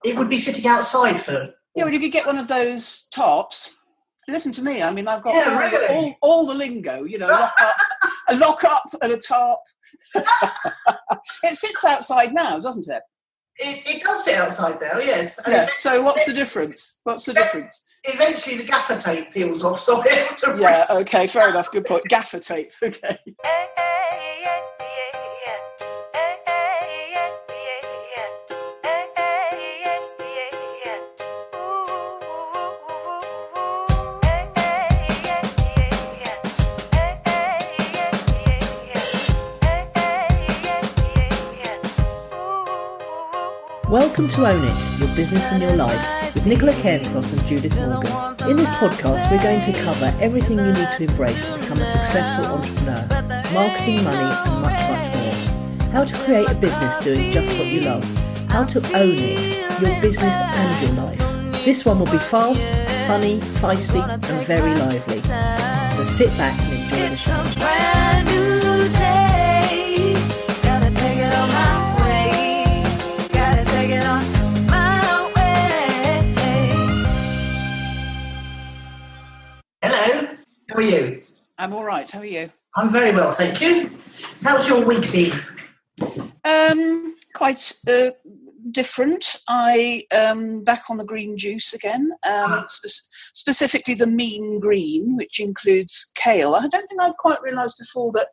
It would be sitting outside for... Yeah, well, you could get one of those tops. Listen to me. I mean, I've got all the lingo, a lock up and a top. It sits outside now, doesn't it? It does sit outside now, yes. Yes, so what's the difference? Eventually the gaffer tape peels off, so I have to... Yeah, okay, fair enough, good point. Gaffer tape, okay. Welcome to Own It, Your Business and Your Life, with Nicola Cairncross and Judith Morgan. In this podcast, we're going to cover everything you need to embrace to become a successful entrepreneur, marketing, money, and much, much more. How to create a business doing just what you love. How to own it, your business and your life. This one will be fast, funny, feisty, and very lively. So sit back and enjoy the show. How are you? I'm all right. How are you? I'm very well, thank you. How's your week been? Quite different. I back on the green juice again, specifically the mean green, which includes kale. I don't think I'd quite realised before that,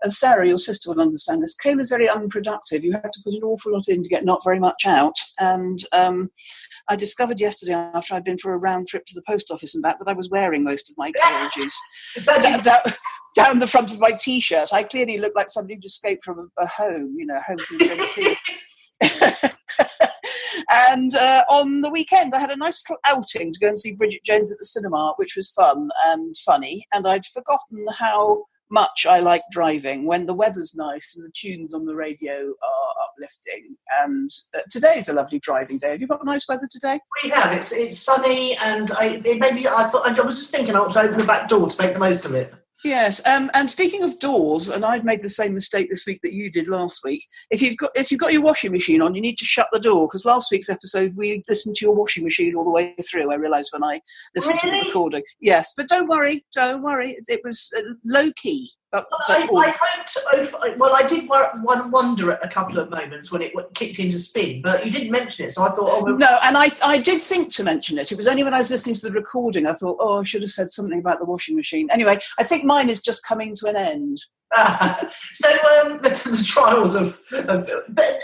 Sarah, your sister, will understand this. Kale is very unproductive. You have to put an awful lot in to get not very much out. And I discovered yesterday, after I'd been for a round trip to the post office and back, that I was wearing most of my kale juice down the front of my T-shirt. I clearly looked like somebody who'd escaped from a home, home from Gentile. And on the weekend, I had a nice little outing to go and see Bridget Jones at the cinema, which was fun and funny. And I'd forgotten how much I like driving when the weather's nice and the tunes on the radio are uplifting. And today's a lovely driving day. Have you got nice weather today? We have. It's sunny, and I was just thinking I ought to open the back door to make the most of it. Yes, and speaking of doors, and I've made the same mistake this week that you did last week. If you've got your washing machine on, you need to shut the door, because last week's episode we listened to your washing machine all the way through. I realised when I listened to the recording. Yes, but don't worry. It was low key. I did wonder at a couple of moments when it kicked into spin, but you didn't mention it, so I thought, No, and I did think to mention it. It was only when I was listening to the recording I thought, I should have said something about the washing machine. Anyway, I think mine is just coming to an end. So the trials of but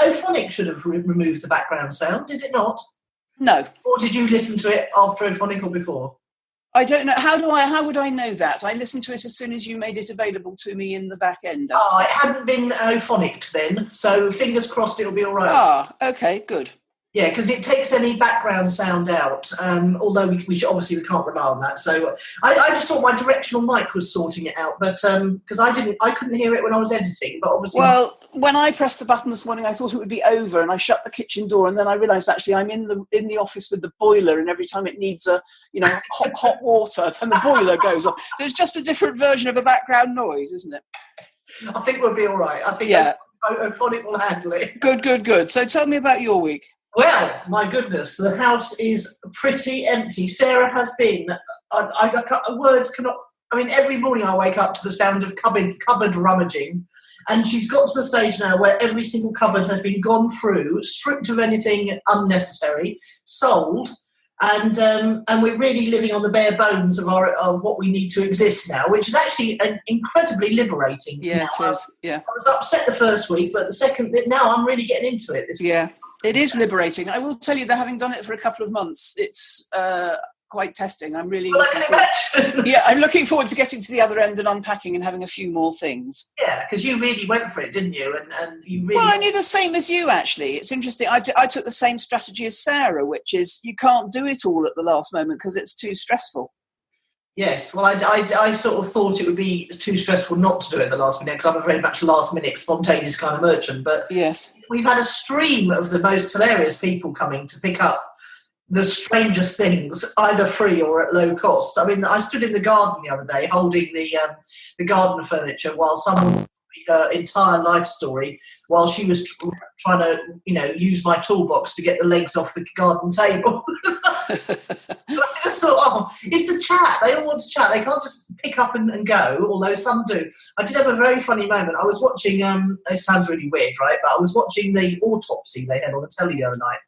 Ophonic should have removed the background sound, did it not? No. Or did you listen to it after Ophonic or before? I don't know. How would I know that? I listened to it as soon as you made it available to me in the back end. It hadn't been Ophonic then, so fingers crossed it'll be all right. Okay, good. Yeah, because it takes any background sound out, although we can't rely on that. So I just thought my directional mic was sorting it out, but because I couldn't hear it when I was editing, but obviously... Well, when I pressed the button this morning, I thought it would be over, and I shut the kitchen door, and then I realised actually I'm in the office with the boiler, and every time it needs hot water, then the boiler goes off. So it's just a different version of a background noise, isn't it? I think we'll be all right. I think Ophonic will handle it. Good. So tell me about your week. Well, my goodness, the house is pretty empty. Sarah has been. Words cannot. I mean, every morning I wake up to the sound of cupboard rummaging, and she's got to the stage now where every single cupboard has been gone through, stripped of anything unnecessary, sold, and we're really living on the bare bones of what we need to exist now, which is actually incredibly liberating. Yeah, it is. Yeah, I was upset the first week, but the second bit now I'm really getting into it. It is liberating. I will tell you that having done it for a couple of months, it's quite testing. I'm really I'm looking forward to getting to the other end and unpacking and having a few more things. Yeah, because you really went for it, didn't you? And you really... Well, I knew the same as you, actually. It's interesting. I took the same strategy as Sarah, which is you can't do it all at the last moment because it's too stressful. Yes, well, I sort of thought it would be too stressful not to do it at the last minute because I'm a very much last-minute, spontaneous kind of merchant. But yes, we've had a stream of the most hilarious people coming to pick up the strangest things, either free or at low cost. I mean, I stood in the garden the other day holding the garden furniture while someone her entire life story while she was trying to, use my toolbox to get the legs off the garden table. But I just thought, it's the chat. They all want to chat. They can't just pick up and go, although some do. I did have a very funny moment. I was watching, it sounds really weird, right? But I was watching the autopsy they had on the telly the other night.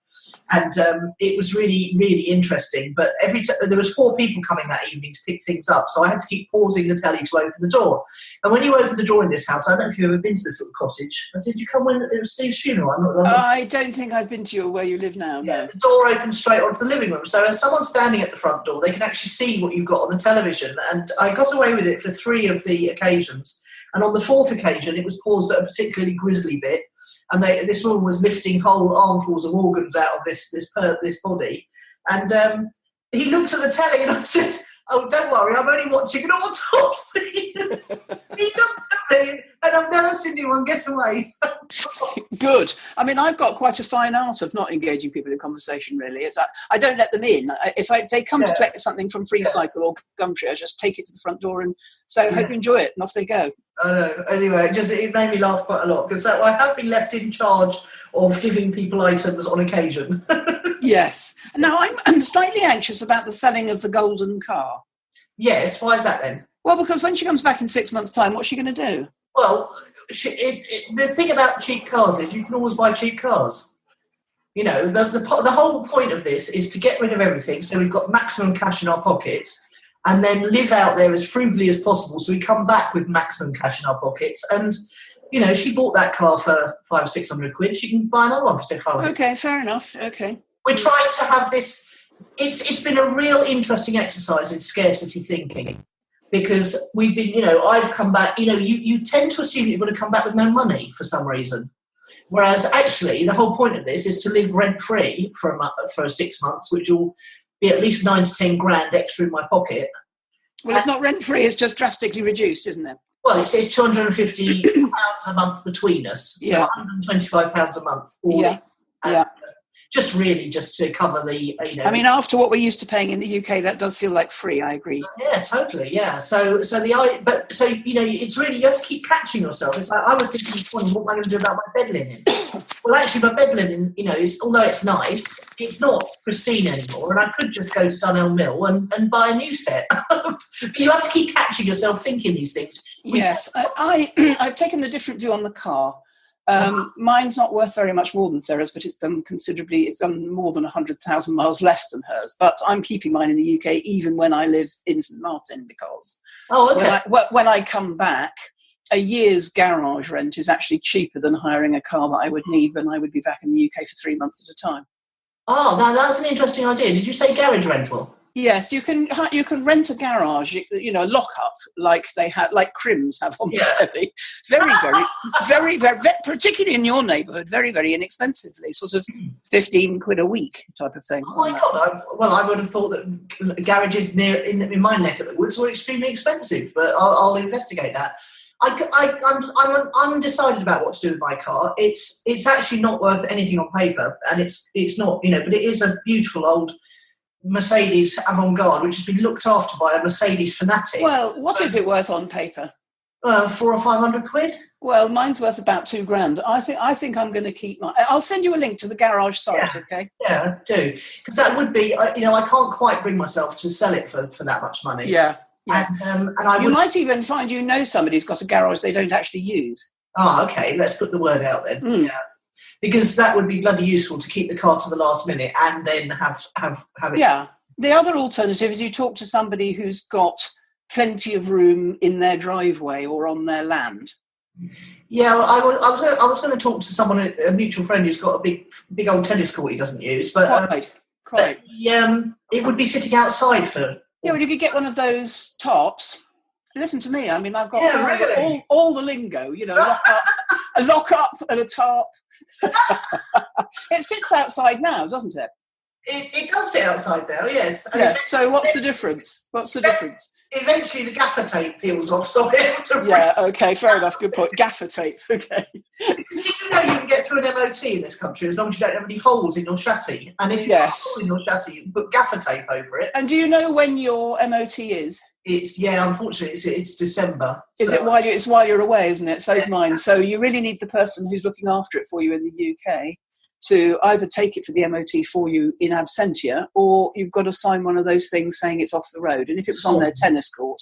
And it was really, really interesting. But there was 4 people coming that evening to pick things up, so I had to keep pausing the telly to open the door. And when you open the door in this house, I don't know if you've ever been to this little cottage. Did you come when it was Steve's funeral? I don't think I've been to where you live now. Yeah, no. the door opens straight onto the living room. So as someone's standing at the front door, they can actually see what you've got on the television. And I got away with it for 3 of the occasions. And on the 4th occasion, it was paused at a particularly grisly bit. And this woman was lifting whole armfuls of organs out of this body. And he looked at the telly and I said, "Oh, don't worry, I'm only watching an autopsy." He looked at me and I've never seen anyone get away. So. Good. I mean, I've got quite a fine art of not engaging people in conversation, really. I don't let them in. If they come to collect something from Free Cycle or Gumtree, I just take it to the front door and say, "Hope you enjoy it," and off they go. I know. Anyway, it made me laugh quite a lot because I have been left in charge of giving people items on occasion. Yes. Now, I'm slightly anxious about the selling of the golden car. Yes, why is that then? Well, because when she comes back in 6 months' time, what's she going to do? Well, the thing about cheap cars is you can always buy cheap cars. The whole point of this is to get rid of everything so we've got maximum cash in our pockets and then live out there as frugally as possible so we come back with maximum cash in our pockets. And, she bought that car for 500 or 600 quid. She can buy another one for, say, 500. Okay, fair enough. Okay. We're trying to have this. It's been a real interesting exercise in scarcity thinking because we've been, I've come back, you tend to assume you're going to come back with no money for some reason. Whereas actually the whole point of this is to live rent-free for 6 months, which will be at least 9 to 10 grand extra in my pocket. Well, it's not rent-free, it's just drastically reduced, isn't it? Well, it's £250 a month between us, so £125 a month. Just to cover the, I mean, after what we're used to paying in the UK, that does feel like free. I agree. Yeah, totally. Yeah. it's really, you have to keep catching yourself. It's like I was thinking this morning, what am I going to do about my bed linen? Well, actually, my bed linen, although it's nice, it's not pristine anymore, and I could just go to Dunelm Mill and buy a new set. But you have to keep catching yourself thinking these things. Yes, I've taken the different view on the car. Mine's not worth very much more than Sarah's, but it's done more than 100,000 miles less than hers. But I'm keeping mine in the UK even when I live in St Martin because when I come back, a year's garage rent is actually cheaper than hiring a car that I would need when I would be back in the UK for 3 months at a time. Oh, that's an interesting idea. Did you say garage rental? Yes, you can rent a garage, a lock-up like Crims have on the telly. Very, very, very, particularly in your neighbourhood, very, very inexpensively, sort of 15 quid a week type of thing. Oh my God! I would have thought that garages in my neck of the woods were extremely expensive, but I'll investigate that. I'm undecided about what to do with my car. It's actually not worth anything on paper, and it's not, but it is a beautiful old Mercedes Avant-Garde, which has been looked after by a Mercedes fanatic. Well, what is it worth on paper? 400 or 500 quid. Well, mine's worth about £2,000. I think I'm going to keep mine. I'll send you a link to the garage site, okay? Yeah, do, because that would be, I can't quite bring myself to sell it for that much money. Yeah. And you might even find somebody who's got a garage they don't actually use. Oh, okay. Let's put the word out then. Yeah. Because that would be bloody useful to keep the car to the last minute and then have it. Yeah. The other alternative is you talk to somebody who's got plenty of room in their driveway or on their land. Yeah, well, I was going to talk to someone, a mutual friend who's got a big old tennis court he doesn't use, but quite. It would be sitting outside for. Yeah, well, you could get one of those tops. Listen to me. I mean, I've got all the lingo. A lock up and a top. It sits outside now, doesn't it? It does sit outside now, yes. And Yes. So what's the difference? Eventually the gaffer tape peels off, so I have to... Yeah, okay, fair enough, good point. Gaffer tape, okay. Because you know you can get through an MOT in this country as long as you don't have any holes in your chassis. And if you have a hole in your chassis, you can put gaffer tape over it. And do you know when your MOT is? Unfortunately, it's December. Is it while you're away, isn't it? So's mine. So you really need the person who's looking after it for you in the UK to either take it for the MOT for you in absentia, or you've got to sign one of those things saying it's off the road. And if it was on their tennis court,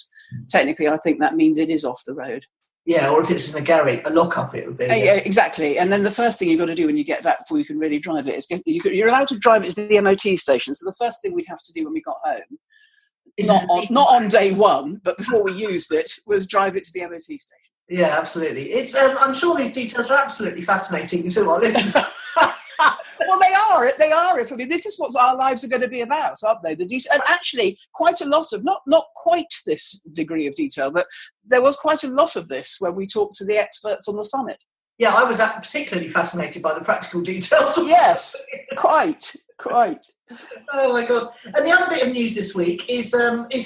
technically I think that means it is off the road. Yeah, or if it's in a garage, a lockup it would be. Yeah, exactly. And then the first thing you've got to do when you get back before you can really drive it is you're allowed to drive it to the MOT station. So the first thing we'd have to do when we got home, not on day one, but before we used it, was drive it to the MOT station. Yeah, absolutely. It's I'm sure these details are absolutely fascinating to our listeners. Well, they are. I mean, this is what our lives are going to be about, aren't they? And actually, quite a lot of, not quite this degree of detail, but there was quite a lot of this when we talked to the experts on the summit. Yeah, I was particularly fascinated by the practical details. Yes, quite. Oh my God! And the other bit of news this week is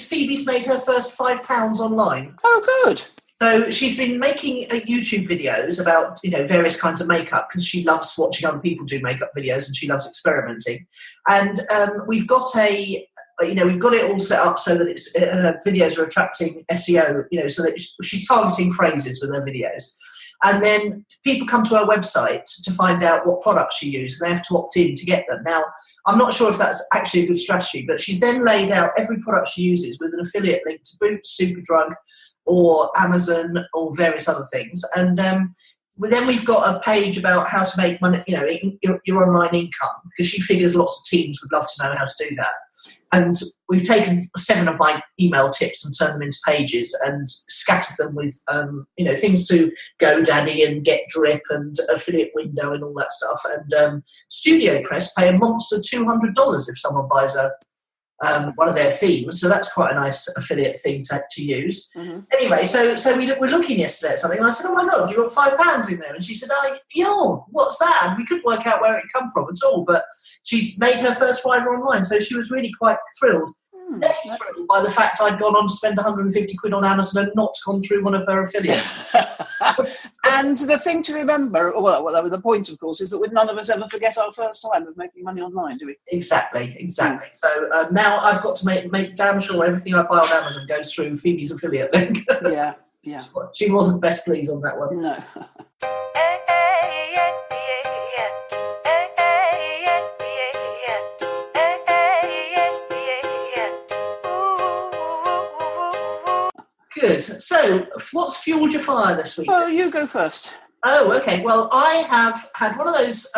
Phoebe's made her first £5 online. Oh, good. So she's been making YouTube videos about, various kinds of makeup because she loves watching other people do makeup videos and she loves experimenting. And we've got we've got it all set up so that it's her videos are attracting SEO, so that she's targeting phrases with her videos. And then people come to her website to find out what products she uses, and they have to opt in to get them. Now, I'm not sure if that's actually a good strategy, but she's then laid out every product she uses with an affiliate link to Boots, Superdrug, or Amazon, or various other things. And then we've got a page about how to make money, your online income, because she figures lots of teens would love to know how to do that. And we've taken 7 of my email tips and turned them into pages and scattered them with, things to GoDaddy and Get Drip and Affiliate Window and all that stuff. And Studio Press pay a monster $200 if someone buys one of their themes, so that's quite a nice affiliate thing to use. Mm-hmm. Anyway, so we were looking yesterday at something, and I said, "Oh my God, you got £5 in there?" And she said, what's that?" And we couldn't work out where it come from at all, but she's made her first £5 online, so she was really quite thrilled. Less thrilled by the fact I'd gone on to spend 150 quid on Amazon and not gone through one of her affiliates. And the thing to remember, the point, of course, is that none of us ever forget our first time of making money online, do we? Exactly. So now I've got to make damn sure everything I buy on Amazon goes through Phoebe's affiliate link. Yeah. She wasn't best pleased on that one. No. Good. So, what's fueled your fire this week? Oh, you go first. Oh, okay. Well, I have had one of those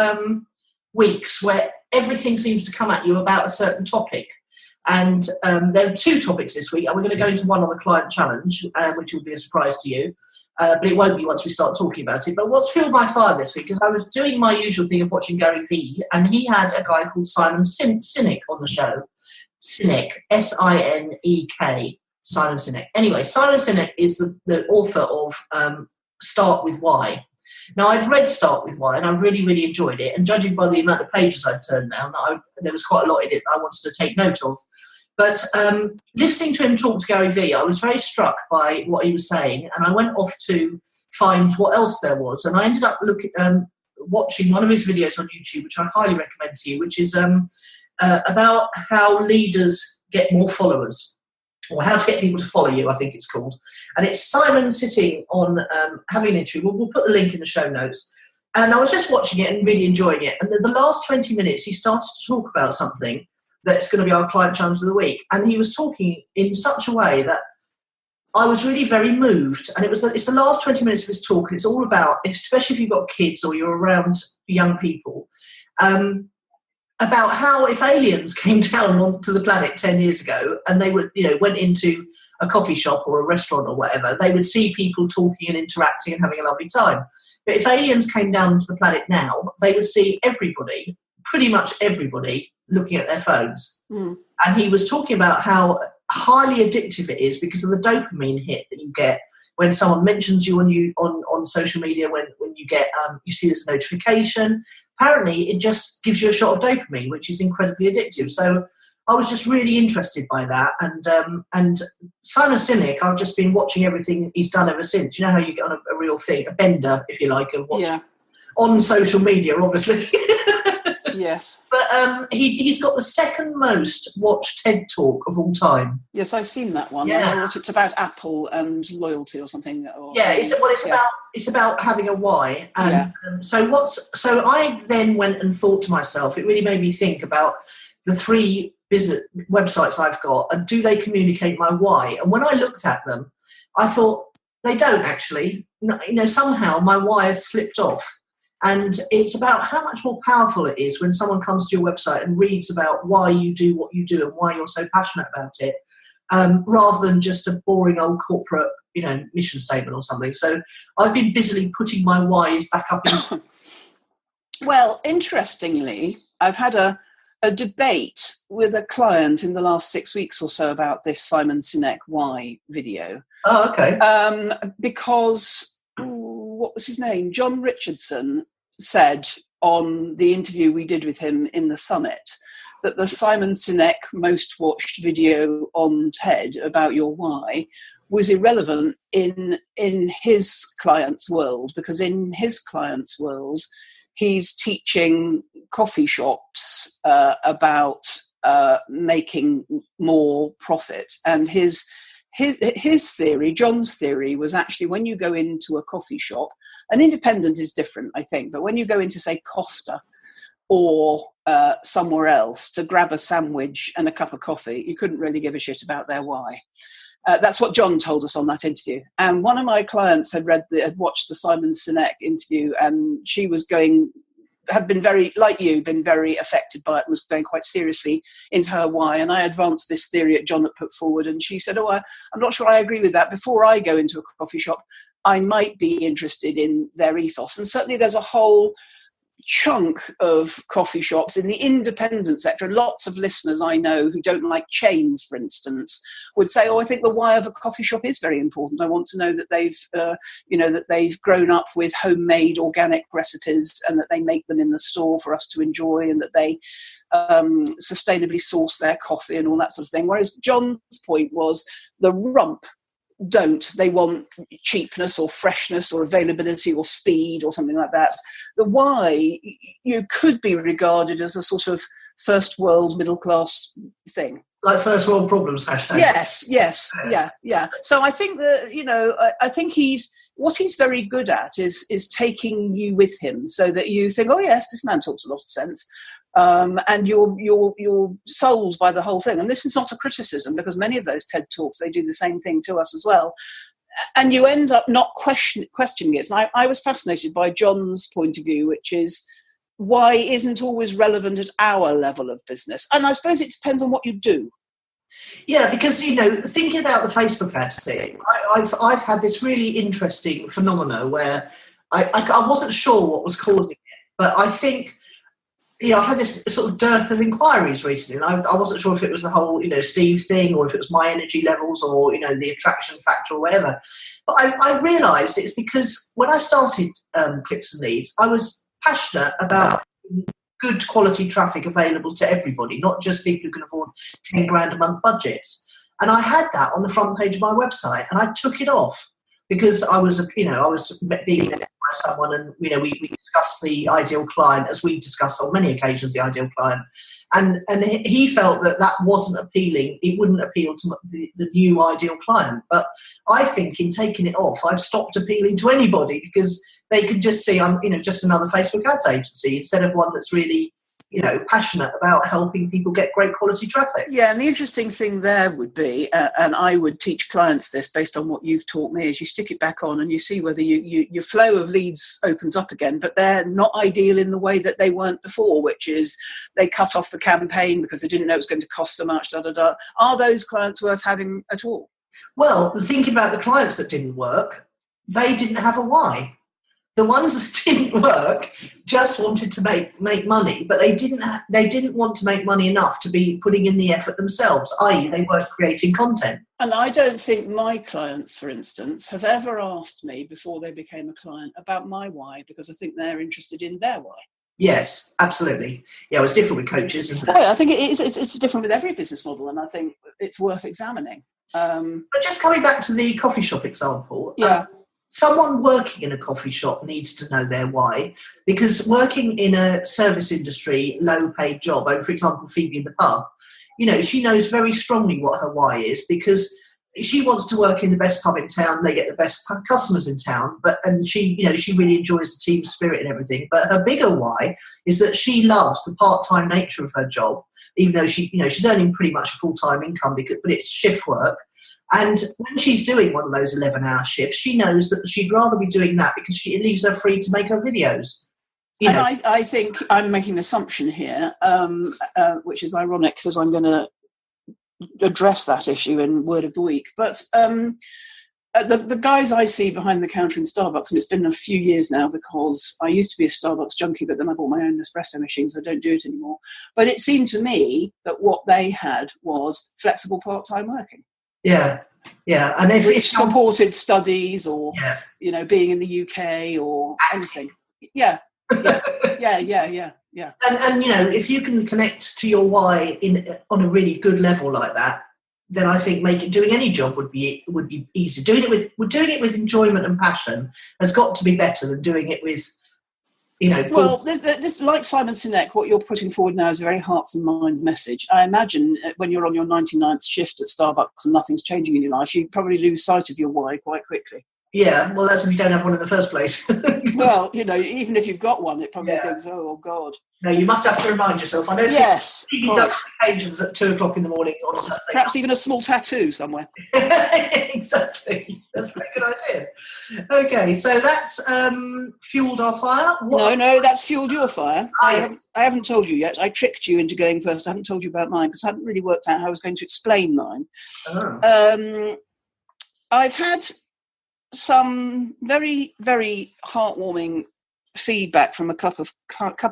weeks where everything seems to come at you about a certain topic. And there are 2 topics this week. And we're going to go into one on the client challenge, which will be a surprise to you. But it won't be once we start talking about it. But what's fueled my fire this week is I was doing my usual thing of watching Gary Vee, and he had a guy called Simon Sinek on the show. Sinek, S-I-N-E-K. Simon Sinek. Anyway, Simon Sinek is the author of Start With Why. Now, I'd read Start With Why, and I really, really enjoyed it. And judging by the amount of pages I'd turned down, there was quite a lot in it that I wanted to take note of. But listening to him talk to Gary Vee, I was very struck by what he was saying, and I went off to find what else there was. And I ended up watching one of his videos on YouTube, which I highly recommend to you, which is about how leaders get more followers. Or how to get people to follow you, I think it's called. And it's Simon sitting on having an interview. We'll put the link in the show notes. And I was just watching it and really enjoying it. And the last 20 minutes, he started to talk about something that's going to be our client challenge of the week. And he was talking in such a way that I was really very moved. And it's the last 20 minutes of his talk. And it's all about, especially if you've got kids or you're around young people, about how if aliens came down onto the planet 10 years ago and they would, went into a coffee shop or a restaurant or whatever, they would see people talking and interacting and having a lovely time. But if aliens came down to the planet now, they would see everybody, pretty much everybody, looking at their phones. Mm. And he was talking about how highly addictive it is because of the dopamine hit that you get when someone mentions you on social media, when you get you see this notification. apparently it just gives you a shot of dopamine, which is incredibly addictive. So I was just really interested by that. And Simon Sinek, I've just been watching everything he's done ever since. You know how you get on a real thing, a bender, if you like, of watching on social media, obviously. Yes. But he's got the second most watched TED Talk of all time. Yes, I've seen that one. Yeah. I know what it's about, Apple and loyalty or something. It's about having a why. And so I then went and thought to myself, it really made me think about the 3 business websites I've got, and do they communicate my why? And when I looked at them, I thought they don't actually. Somehow my why has slipped off. And it's about how much more powerful it is when someone comes to your website and reads about why you do what you do and why you're so passionate about it, rather than just a boring old corporate, mission statement or something. So I've been busily putting my whys back up in. Well, interestingly, I've had a debate with a client in the last 6 weeks or so about this Simon Sinek why video. Oh, okay. Because, what was his name? John Richardson said on the interview we did with him in the summit that the Simon Sinek most watched video on TED about your why was irrelevant in his client's world, because in his client's world, he's teaching coffee shops about making more profit. And his theory, John's theory, was actually when you go into a coffee shop, an independent is different, I think, but when you go into, say, Costa or somewhere else to grab a sandwich and a cup of coffee, you couldn't really give a shit about their why. That's what John told us on that interview. And one of my clients had watched the Simon Sinek interview, and she was had been very, like you, been very affected by it, was going quite seriously into her why. And I advanced this theory that John had put forward, and she said, I'm not sure I agree with that. Before I go into a coffee shop, I might be interested in their ethos. And certainly there's a whole chunk of coffee shops in the independent sector, and lots of listeners I know who don't like chains, for instance, would say, I think the why of a coffee shop is very important. I want to know that they've grown up with homemade organic recipes and that they make them in the store for us to enjoy, and that they sustainably source their coffee and all that sort of thing. Whereas John's point was the rump they want cheapness or freshness or availability or speed or something like that. The why, you could be regarded as a sort of first world middle class thing, like first world problems hashtag. Yes, yeah. So I think that I think what he's very good at is taking you with him, so that you think, oh yes, this man talks a lot of sense. And you're sold by the whole thing. And this is not a criticism, because many of those TED Talks, they do the same thing to us as well. And you end up not questioning it. And I was fascinated by John's point of view, which is why isn't always relevant at our level of business. And I suppose it depends on what you do. Yeah, because, thinking about the Facebook ads thing, I've had this really interesting phenomena where I wasn't sure what was causing it, but I think, I've had this sort of dearth of inquiries recently, and I wasn't sure if it was the whole, Steve thing, or if it was my energy levels, or, the attraction factor or whatever. But I realised it's because when I started Clicks and Leads, I was passionate about good quality traffic available to everybody, not just people who can afford 10 grand a month budgets. And I had that on the front page of my website, and I took it off because I was being met by someone, and we discussed the ideal client, as we discussed on many occasions the ideal client, and he felt that wasn't appealing. It wouldn't appeal to the new ideal client. But I think in taking it off, I've stopped appealing to anybody, because they can just see I'm just another Facebook ads agency, instead of one that's really passionate about helping people get great quality traffic. Yeah, and the interesting thing there would be, and I would teach clients this based on what you've taught me, is you stick it back on and you see whether your flow of leads opens up again, but they're not ideal in the way that they weren't before, which is they cut off the campaign because they didn't know it was going to cost so much, Are those clients worth having at all? Well, thinking about the clients that didn't work, they didn't have a why. The ones that didn't work just wanted to make money, but they didn't want to make money enough to be putting in the effort themselves, i.e. they weren't creating content. And I don't think my clients, for instance, have ever asked me before they became a client about my why, because I think they're interested in their why. Yes, absolutely. Yeah, it's different with coaches. Isn't it? I think it's different with every business model, and I think it's worth examining. But just coming back to the coffee shop example, someone working in a coffee shop needs to know their why, because working in a service industry, low-paid job, for example, Phoebe in the pub, she knows very strongly what her why is, because she wants to work in the best pub in town. They get the best customers in town, and she really enjoys the team spirit and everything. But her bigger why is that she loves the part-time nature of her job, even though she's earning pretty much a full-time income, but it's shift work. And when she's doing one of those 11-hour shifts, she knows that she'd rather be doing that because it leaves her free to make her videos. And I think I'm making an assumption here, which is ironic because I'm going to address that issue in Word of the Week. But the guys I see behind the counter in Starbucks, and it's been a few years now because I used to be a Starbucks junkie, but then I bought my own espresso machine, so I don't do it anymore. But it seemed to me that what they had was flexible part-time working. Yeah. And if supported studies or, being in the UK or anything. Yeah. And if you can connect to your why on a really good level like that, then I think doing any job would be easy. Doing it with enjoyment and passion has got to be better than doing it with, Well, this like Simon Sinek, what you're putting forward now is a very hearts and minds message. I imagine when you're on your 99th shift at Starbucks and nothing's changing in your life, you probably lose sight of your why quite quickly. Yeah, well, that's if you don't have one in the first place. Well, even if you've got one, it probably thinks, oh, God. No, you must have to remind yourself. I know he does occasions at 2:00 in the morning on a Saturday. Perhaps even a small tattoo somewhere. Exactly. That's a very good idea. Okay, so that's fueled our fire. No, that's fueled your fire. I haven't told you yet. I tricked you into going first. I haven't told you about mine because I hadn't really worked out how I was going to explain mine. Oh. I've had some very, very heartwarming feedback from a couple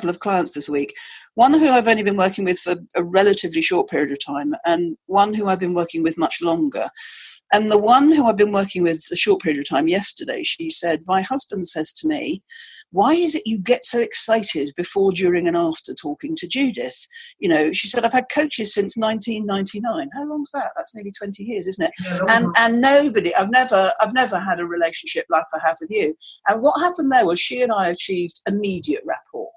of clients this week. One who I've only been working with for a relatively short period of time, and one who I've been working with much longer. And the one who I've been working with a short period of time yesterday, she said, my husband says to me, why is it you get so excited before, during and after talking to Judith? She said, I've had coaches since 1999. How long's that? That's nearly 20 years, isn't it? Yeah, and nobody, I've never had a relationship like I have with you. And what happened there was she and I achieved immediate rapport.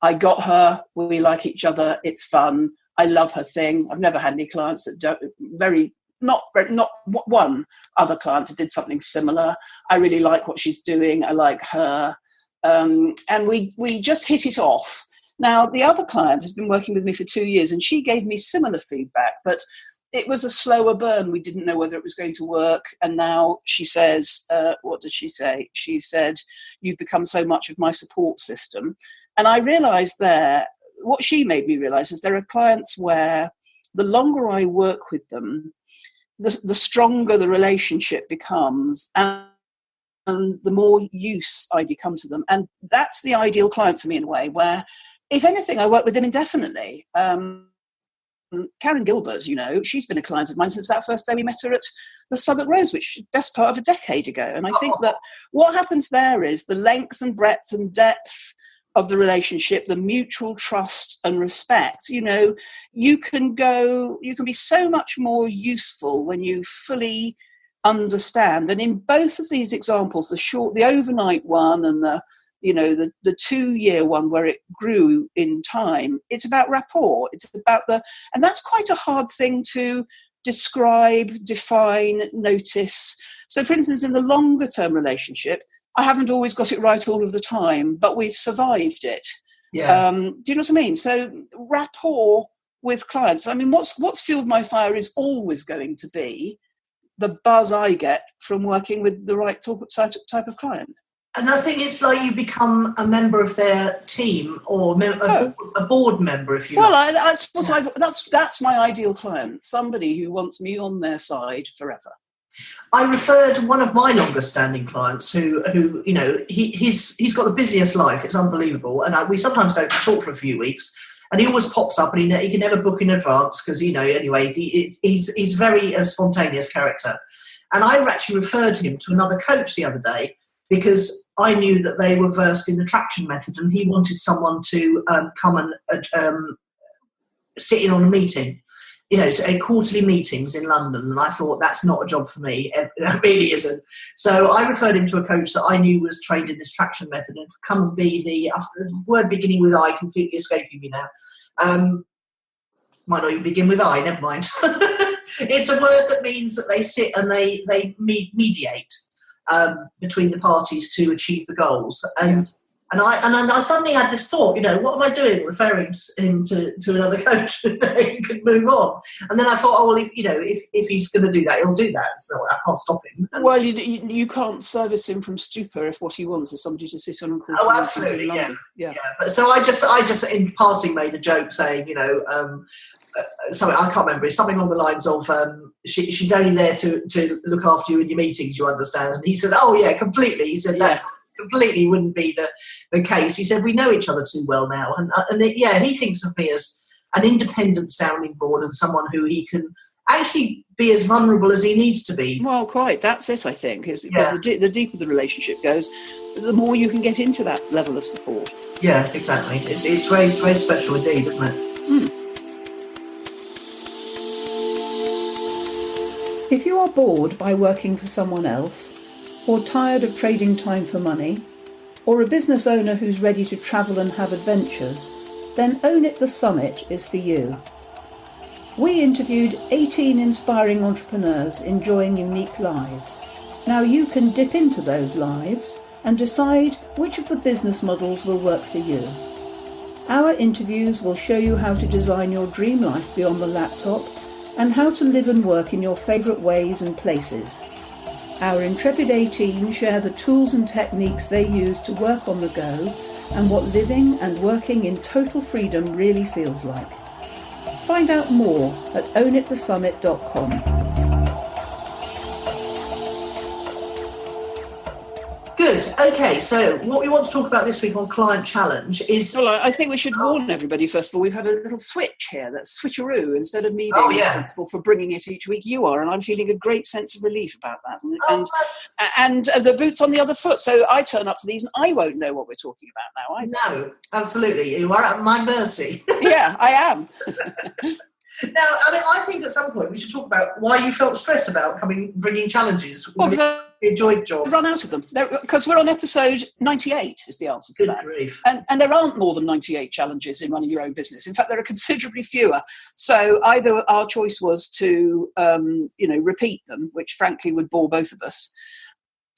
I got her, we like each other, it's fun, I love her thing. I've never had any clients that don't, not one other client that did something similar. I really like what she's doing, I like her. And we just hit it off. Now, the other client has been working with me for 2 years and she gave me similar feedback, but it was a slower burn. We didn't know whether it was going to work. And now she says, what did she say? She said, you've become so much of my support system. And I realised there, what she made me realise is there are clients where the longer I work with them, the stronger the relationship becomes and the more use I become to them. And that's the ideal client for me in a way where, if anything, I work with them indefinitely. Karen Gilbert, she's been a client of mine since that first day we met her at the Southwark Rose, which is best part of a decade ago. And I think that what happens there is the length and breadth and depth of the relationship, the mutual trust and respect. You can be so much more useful when you fully understand. And in both of these examples, the overnight one and the 2-year one where it grew in time, it's about rapport. It's about and that's quite a hard thing to describe, define, notice. So for instance, in the longer term relationship, I haven't always got it right all of the time, but we've survived it. Yeah. Do you know what I mean? So rapport with clients. I mean, what's fueled my fire is always going to be the buzz I get from working with the right type of client. And I think it's like you become a member of their team or a board member, if you like. Well, that's my ideal client, somebody who wants me on their side forever. I referred one of my longest standing clients who he's got the busiest life. It's unbelievable. And we sometimes don't talk for a few weeks. And he always pops up and he can never book in advance because, anyway, he's very spontaneous character. And I actually referred him to another coach the other day because I knew that they were versed in the traction method, and he wanted someone to come and sit in on a meeting, so quarterly meetings in London. And I thought, that's not a job for me. It really isn't. So I referred him to a coach that I knew was trained in this traction method and could come and be the word beginning with I completely escaping me now. Might not even begin with I, never mind. It's a word that means that they sit and they mediate between the parties to achieve the goals. And I suddenly had this thought, what am I doing referring him to another coach who could move on? And then I thought, if he's going to do that, he'll do that. So I can't stop him. Well, you can't service him from stupor if what he wants is somebody to sit on and call. Oh, absolutely, yeah. But so I just in passing made a joke saying, something I can't remember. It's something along the lines of she's only there to look after you in your meetings, you understand? And he said, oh yeah, completely. He said that completely wouldn't be the case. He said, we know each other too well now, and he thinks of me as an independent sounding board and someone who he can actually be as vulnerable as he needs to be. Well, quite. That's it, I think, because the deeper the relationship goes, the more you can get into that level of support. Yeah, exactly. It's very, very special indeed, isn't it? Mm. If you are bored by working for someone else, or tired of trading time for money, or a business owner who's ready to travel and have adventures, then Own It the Summit is for you. We interviewed 18 inspiring entrepreneurs enjoying unique lives. Now you can dip into those lives and decide which of the business models will work for you. Our interviews will show you how to design your dream life beyond the laptop and how to live and work in your favourite ways and places. Our intrepid 18 share the tools and techniques they use to work on the go and what living and working in total freedom really feels like. Find out more at ownitthesummit.com. Good. Okay, so what we want to talk about this week on Client Challenge is... Well, I think we should warn everybody, first of all, we've had a little switch here, that's switcheroo. Instead of me being responsible for bringing it each week, you are, and I'm feeling a great sense of relief about that. And the boot's on the other foot, so I turn up to these and I won't know what we're talking about now either. No, absolutely. You are at my mercy. Yeah, I am. Now, I think at some point we should talk about why you felt stressed about bringing challenges. Well, because I enjoyed job. Run out of them. Because we're on episode 98 is the answer to that. Grief. And there aren't more than 98 challenges in running your own business. In fact, there are considerably fewer. So either our choice was to, repeat them, which frankly would bore both of us.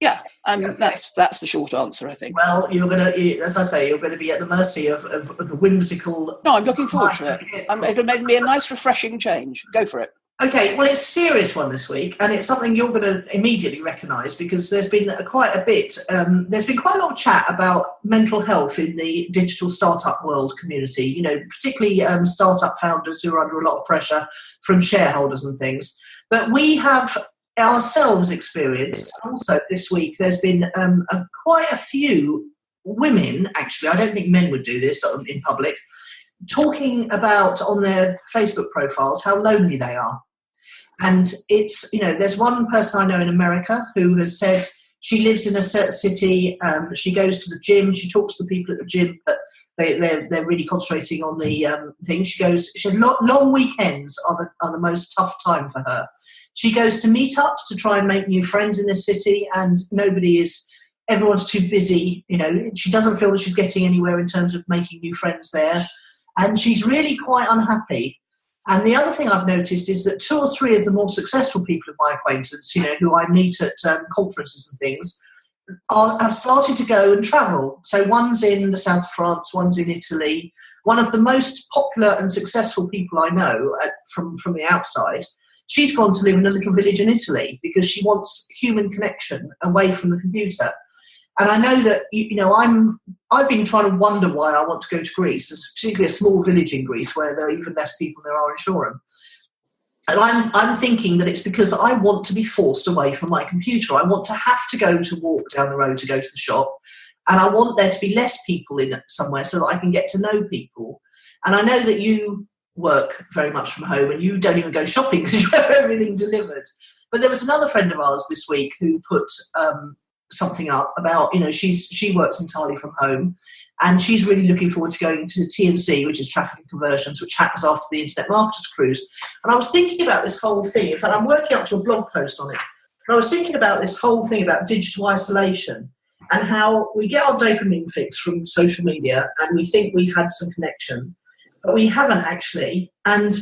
Yeah, that's the short answer, I think. Well, you're going to, as I say, you're going to be at the mercy of the whimsical... No, I'm looking forward to it. It'll make me a nice, refreshing change. Go for it. Okay, well, it's a serious one this week, and it's something you're going to immediately recognise because there's been quite a bit... there's been quite a lot of chat about mental health in the digital startup world community, particularly startup founders who are under a lot of pressure from shareholders and things. But we have... ourselves experienced also this week. There's been quite a few women, actually, I don't think men would do this in public, talking about on their Facebook profiles how lonely they are. And it's, there's one person I know in America who has said she lives in a certain city, she goes to the gym, she talks to the people at the gym, but they're really concentrating on the thing. She said long weekends are the most tough time for her. She goes to meetups to try and make new friends in this city, and everyone's too busy. She doesn't feel that she's getting anywhere in terms of making new friends there, and she's really quite unhappy. And the other thing I've noticed is that 2 or 3 of the more successful people of my acquaintance, who I meet at conferences and things, have started to go and travel. So one's in the south of France, one's in Italy. One of the most popular and successful people I know from the outside, she's gone to live in a little village in Italy because she wants human connection away from the computer. And I know that, I've been trying to wonder why I want to go to Greece, particularly a small village in Greece where there are even less people than there are in Shoreham. And I'm thinking that it's because I want to be forced away from my computer. I want to have to go to walk down the road to go to the shop. And I want there to be less people in it somewhere so that I can get to know people. And I know that you work very much from home and you don't even go shopping because you have everything delivered. But there was another friend of ours this week who put something up about, she works entirely from home, and she's really looking forward to going to TNC, which is Traffic and Conversions, which happens after the Internet Marketers Cruise. And I was thinking about this whole thing. In fact, I'm working up to a blog post on it. And I was thinking about this whole thing about digital isolation and how we get our dopamine fix from social media and we think we've had some connection, but we haven't actually. And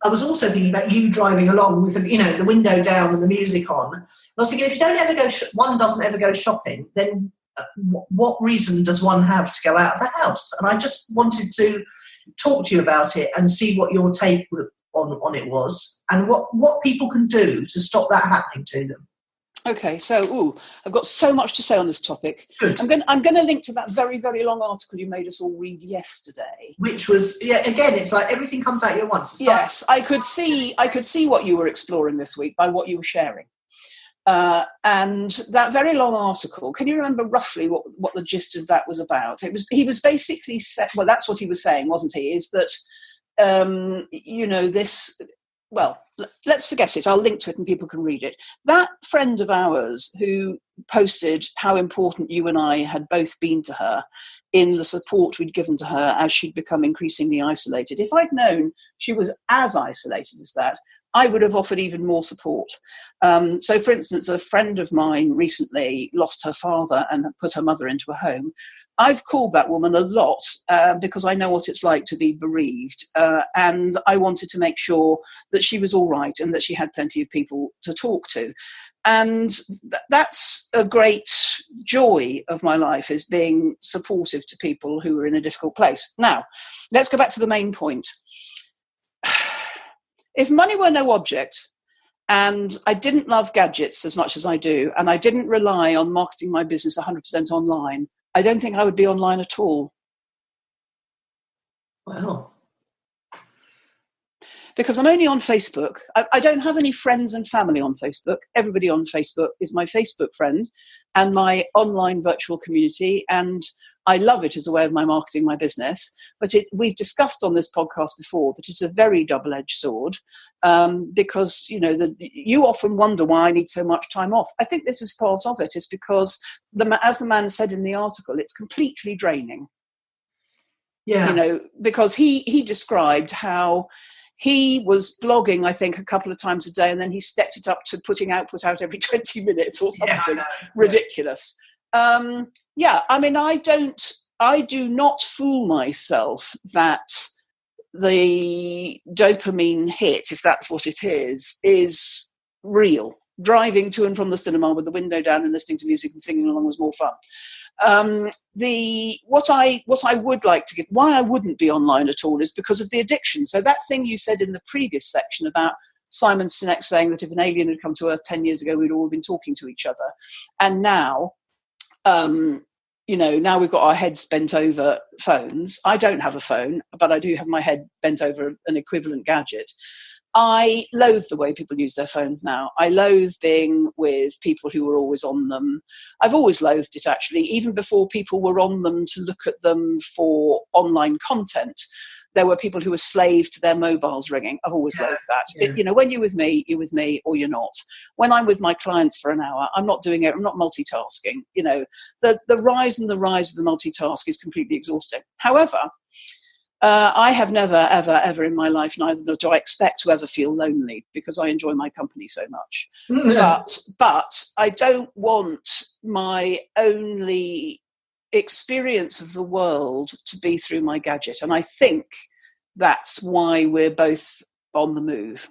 I was also thinking about you driving along with the window down and the music on. And I was thinking, if you don't ever go, one doesn't ever go shopping, then what reason does one have to go out of the house? And I just wanted to talk to you about it and see what your take on it was, and what people can do to stop that happening to them. Okay, so I've got so much to say on this topic. Good. I'm going to link to that very, very long article you made us all read yesterday. Which was, again, it's like everything comes out at once. Yes, I could see what you were exploring this week by what you were sharing. And that very long article, can you remember roughly what the gist of that was about? He was basically that's what he was saying, wasn't he? Is that let's forget it. I'll link to it and people can read it. That friend of ours who posted how important you and I had both been to her in the support we'd given to her as she'd become increasingly isolated. If I'd known she was as isolated as that, I would have offered even more support. So, for instance, a friend of mine recently lost her father and put her mother into a home. I've called that woman a lot because I know what it's like to be bereaved. And I wanted to make sure that she was all right and that she had plenty of people to talk to. And that's a great joy of my life, is being supportive to people who are in a difficult place. Now, let's go back to the main point. If money were no object, and I didn't love gadgets as much as I do, and I didn't rely on marketing my business 100% online, I don't think I would be online at all. Wow. Because I'm only on Facebook. I don't have any friends and family on Facebook. Everybody on Facebook is my Facebook friend and my online virtual community, and I love it as a way of my marketing my business. But we've discussed on this podcast before that it's a very double-edged sword because, you often wonder why I need so much time off. I think this is part of it, is because, as the man said in the article, it's completely draining. Yeah. Because he described how he was blogging, I think, a couple of times a day, and then he stepped it up to putting output out every 20 minutes or something ridiculous. I do not fool myself that the dopamine hit, if that's what it is real. Driving to and from the cinema with the window down and listening to music and singing along was more fun. What I would like to give, why I wouldn't be online at all, is because of the addiction. So that thing you said in the previous section about Simon Sinek saying that if an alien had come to Earth 10 years ago, we'd all been talking to each other. And now, now we've got our heads bent over phones. I don't have a phone, but I do have my head bent over an equivalent gadget. I loathe the way people use their phones now. I loathe being with people who are always on them. I've always loathed it, actually, even before people were on them to look at them for online content. There were people who were slave to their mobiles ringing. I've always loathed that. Yeah. When you're with me, or you're not. When I'm with my clients for an hour, I'm not doing it. I'm not multitasking. The rise of the multitask is completely exhausting. However, I have never, ever, ever in my life, neither do I expect to ever feel lonely, because I enjoy my company so much. Mm-hmm. But I don't want my only experience of the world to be through my gadget. And I think that's why we're both on the move.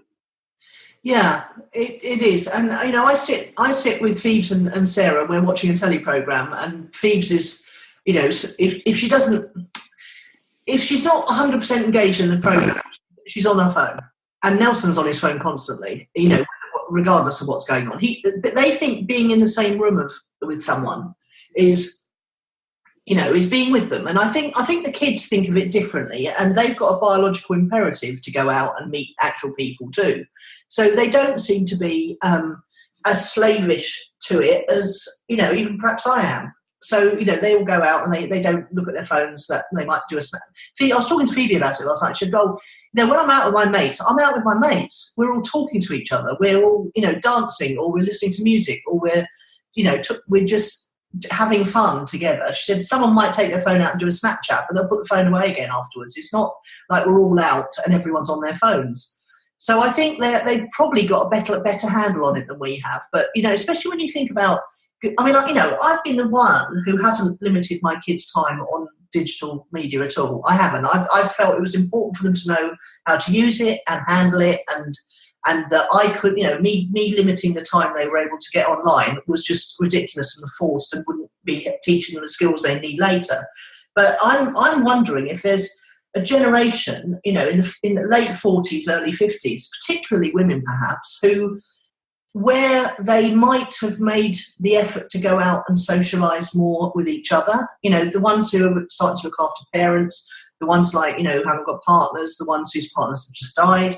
Yeah, it is. And, I sit with Phoebes and Sarah. We're watching a telly programme, and Phoebes is, if she's not 100% engaged in the programme, she's on her phone. And Nelson's on his phone constantly, regardless of what's going on. They think being in the same room with someone is being with them. And I think the kids think of it differently, and they've got a biological imperative to go out and meet actual people too. So they don't seem to be as slavish to it as, even perhaps I am. So, they all go out and they don't look at their phones, that they might do a snap. I was talking to Phoebe about it last night. She said, well, when I'm out with my mates, I'm out with my mates. We're all talking to each other. We're all, dancing, or we're listening to music, or we're we're just having fun together. She said someone might take their phone out and do a Snapchat, but they'll put the phone away again afterwards. It's not like we're all out and everyone's on their phones. So I think they've probably got a better handle on it than we have. But, especially when you think about, I've been the one who hasn't limited my kids' time on digital media at all. I haven't. I've felt it was important for them to know how to use it and handle it, and that I could, me limiting the time they were able to get online was just ridiculous and forced and wouldn't be teaching them the skills they need later. But I'm wondering if there's a generation, in the late 40s, early 50s, particularly women perhaps, where they might have made the effort to go out and socialise more with each other. The ones who are starting to look after parents, the ones who haven't got partners, the ones whose partners have just died.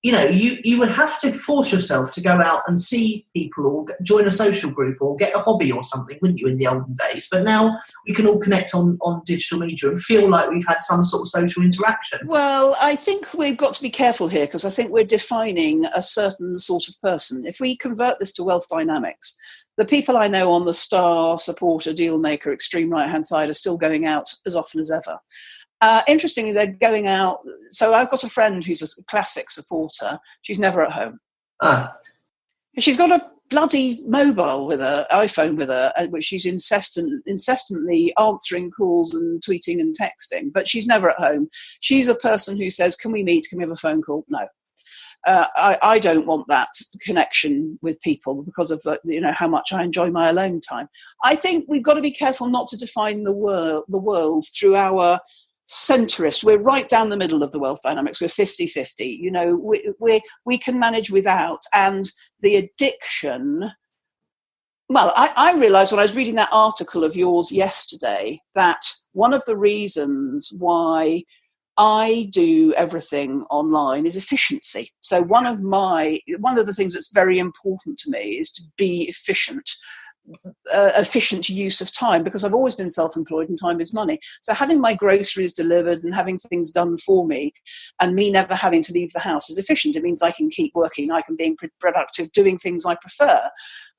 You would have to force yourself to go out and see people or join a social group or get a hobby or something, wouldn't you, in the olden days? But now we can all connect on digital media and feel like we've had some sort of social interaction. Well, I think we've got to be careful here, because I think we're defining a certain sort of person. If we convert this to wealth dynamics, the people I know on the star, supporter, deal maker, extreme right-hand side are still going out as often as ever. Interestingly, they're going out. So I've got a friend who's a classic supporter. She's never at home. She's got a bloody mobile with her, iPhone with her, which she's incessantly answering calls and tweeting and texting, but she's never at home. She's a person who says, can we meet? Can we have a phone call? No. I don't want that connection with people because of how much I enjoy my alone time. I think we've got to be careful not to define the world through our centrist. We're right down the middle of the wealth dynamics. We're 50-50. We can manage without. And the addiction, well, I realised when I was reading that article of yours yesterday that one of the reasons why I do everything online is efficiency. So one of the things that's very important to me is to be efficient use of time, because I've always been self-employed and time is money. So having my groceries delivered and having things done for me and me never having to leave the house is efficient. It means I can keep working, I can be productive, doing things I prefer.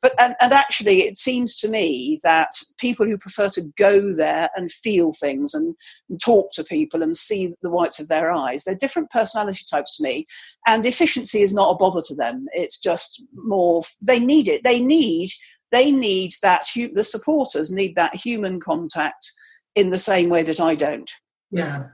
But and actually it seems to me that people who prefer to go there and feel things and talk to people and see the whites of their eyes, they're different personality types to me, and efficiency is not a bother to them. It's just more, they need it. They need that, the supporters need that human contact in the same way that I don't. Yeah.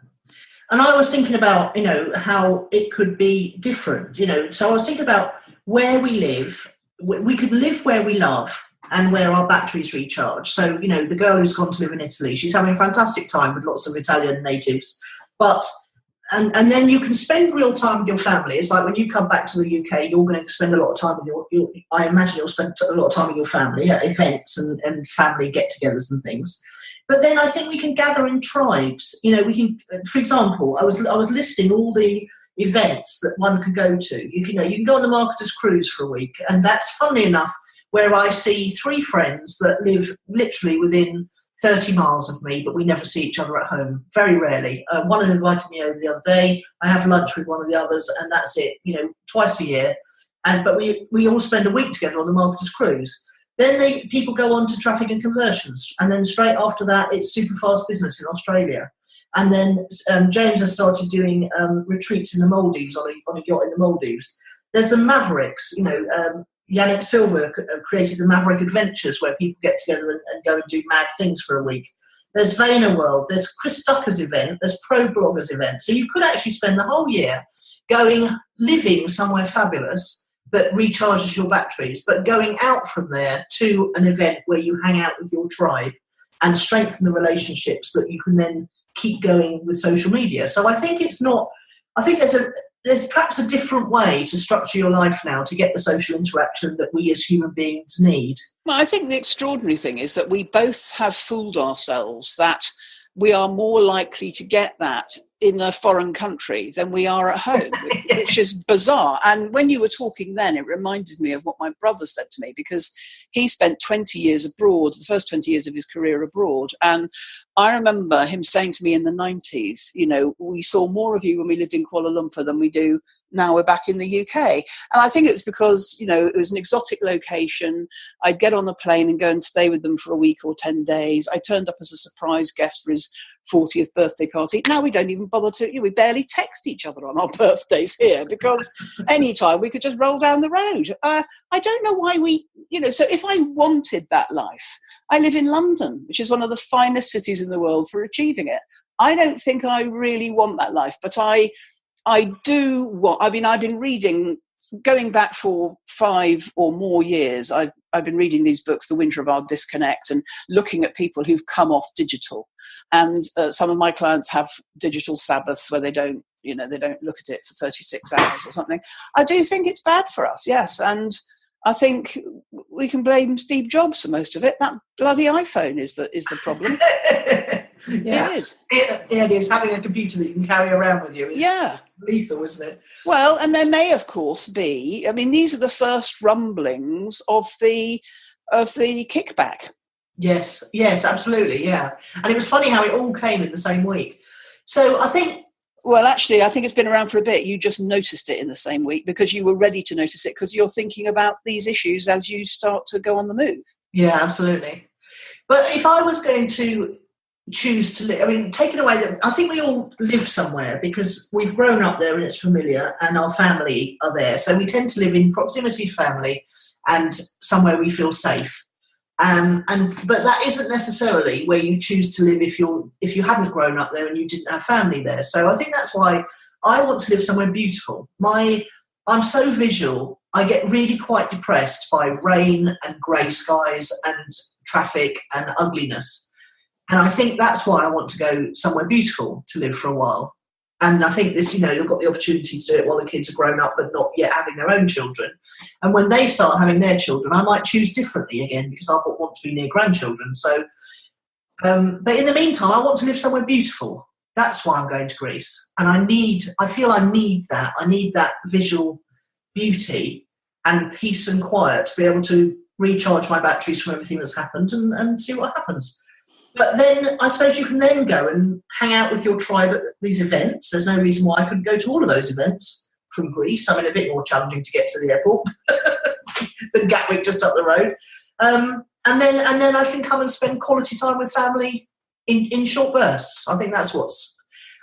And I was thinking about, how it could be different, So I was thinking about where we live. We could live where we love and where our batteries recharge. So, the girl who's gone to live in Italy, she's having a fantastic time with lots of Italian natives. But And then you can spend real time with your family. It's like when you come back to the UK, you're going to spend a lot of time with I imagine you'll spend a lot of time with your family at events and family get-togethers and things. But then I think we can gather in tribes. We can, for example, I was listing all the events that one can go to. You can go on the Marketers Cruise for a week, and that's, funnily enough, where I see 3 friends that live literally within 30 miles of me, but we never see each other at home, very rarely. One of them invited me over the other day. I have lunch with one of the others, and that's it, twice a year. But we all spend a week together on the Marketers Cruise. Then people go on to traffic and conversions, and then straight after that, it's super fast business in Australia. And then James has started doing retreats in the Maldives, on a yacht in the Maldives. There's the Mavericks, Yannick Silver created the Maverick Adventures, where people get together and go and do mad things for a week. There's Vaynerworld, there's Chris Ducker's event, there's Pro Bloggers event. So you could actually spend the whole year living somewhere fabulous that recharges your batteries, but going out from there to an event where you hang out with your tribe and strengthen the relationships that you can then keep going with social media. So I think there's perhaps a different way to structure your life now to get the social interaction that we as human beings need. Well, I think the extraordinary thing is that we both have fooled ourselves that we are more likely to get that in a foreign country than we are at home, which is bizarre. And when you were talking then, it reminded me of what my brother said to me, because he spent 20 years abroad, the first 20 years of his career abroad. And I remember him saying to me in the 90s, we saw more of you when we lived in Kuala Lumpur than we do now we're back in the UK. And I think it was because, it was an exotic location. I'd get on a plane and go and stay with them for a week or 10 days. I turned up as a surprise guest for his 40th birthday party. Now we don't even bother we barely text each other on our birthdays here, because anytime we could just roll down the road. I don't know why so if I wanted that life, I live in London, which is one of the finest cities in the world for achieving it. I don't think I really want that life, but I do want, I've been reading, going back for 5 or more years, I've been reading these books, The Winter of Our Disconnect, and looking at people who've come off digital. And some of my clients have digital Sabbaths where they don't look at it for 36 hours or something. I do think it's bad for us, yes. And I think we can blame Steve Jobs for most of it. That bloody iPhone is the problem. Yeah. It is. It is. Having a computer that you can carry around with you. Yeah. Lethal, isn't it? Well, and there may, of course, be. These are the first rumblings of the kickback. Yes, absolutely, yeah. And it was funny how it all came in the same week. So I think... Well, actually, I think it's been around for a bit. You just noticed it in the same week because you were ready to notice it because you're thinking about these issues as you start to go on the move. Yeah, absolutely. But if I was going to choose to live, taking away that, I think we all live somewhere because we've grown up there and it's familiar and our family are there. So we tend to live in proximity to family and somewhere we feel safe. But that isn't necessarily where you choose to live if you hadn't grown up there and you didn't have family there. So I think that's why I want to live somewhere beautiful. I'm so visual. I get really quite depressed by rain and grey skies and traffic and ugliness. And I think that's why I want to go somewhere beautiful to live for a while. And I think this, you've got the opportunity to do it while the kids are grown up but not yet having their own children. And when they start having their children, I might choose differently again because I want to be near grandchildren. So, but in the meantime, I want to live somewhere beautiful. That's why I'm going to Greece. And I feel I need that. I need that visual beauty and peace and quiet to be able to recharge my batteries from everything that's happened and see what happens. But then I suppose you can then go and hang out with your tribe at these events. There's no reason why I couldn't go to all of those events from Greece. A bit more challenging to get to the airport than Gatwick just up the road. And then I can come and spend quality time with family in short bursts. I think that's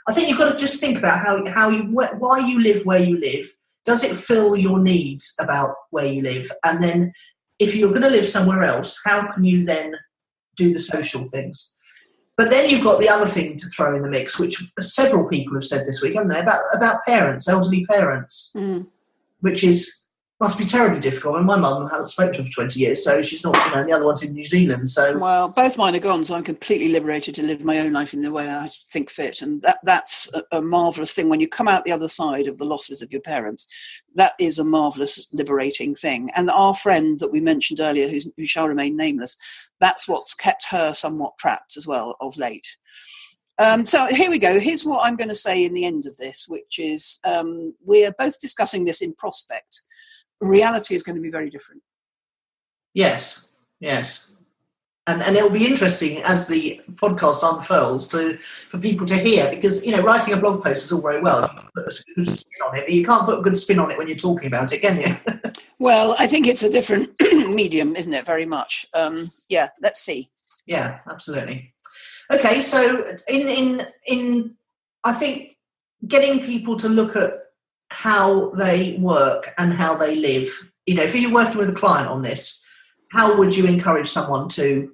I think you've got to just think about why you live where you live. Does it fill your needs about where you live? And then if you're going to live somewhere else, how can you then do the social things? But then you've got the other thing to throw in the mix, which several people have said this week, haven't they, about parents, elderly parents, which must be terribly difficult. And my mum, I haven't spoken to her for 20 years, so she's not, and the other one's in New Zealand. So well, both mine are gone, so I'm completely liberated to live my own life in the way I think fit. And that's a marvellous thing. When you come out the other side of the losses of your parents, that is a marvellous, liberating thing. And our friend that we mentioned earlier, who shall remain nameless, that's what's kept her somewhat trapped as well of late. So here we go. Here's what I'm going to say in the end of this, which is we're both discussing this in prospect. Reality is going to be very different. Yes. And it'll be interesting as the podcast unfurls for people to hear, because, writing a blog post is all very well. You can put a good spin on it, but you can't put a good spin on it when you're talking about it, can you? Well, I think it's a different medium, isn't it? Very much. Yeah, let's see. Yeah, absolutely. Okay, so in I think getting people to look at how they work and how they live, if you're working with a client on this, how would you encourage someone to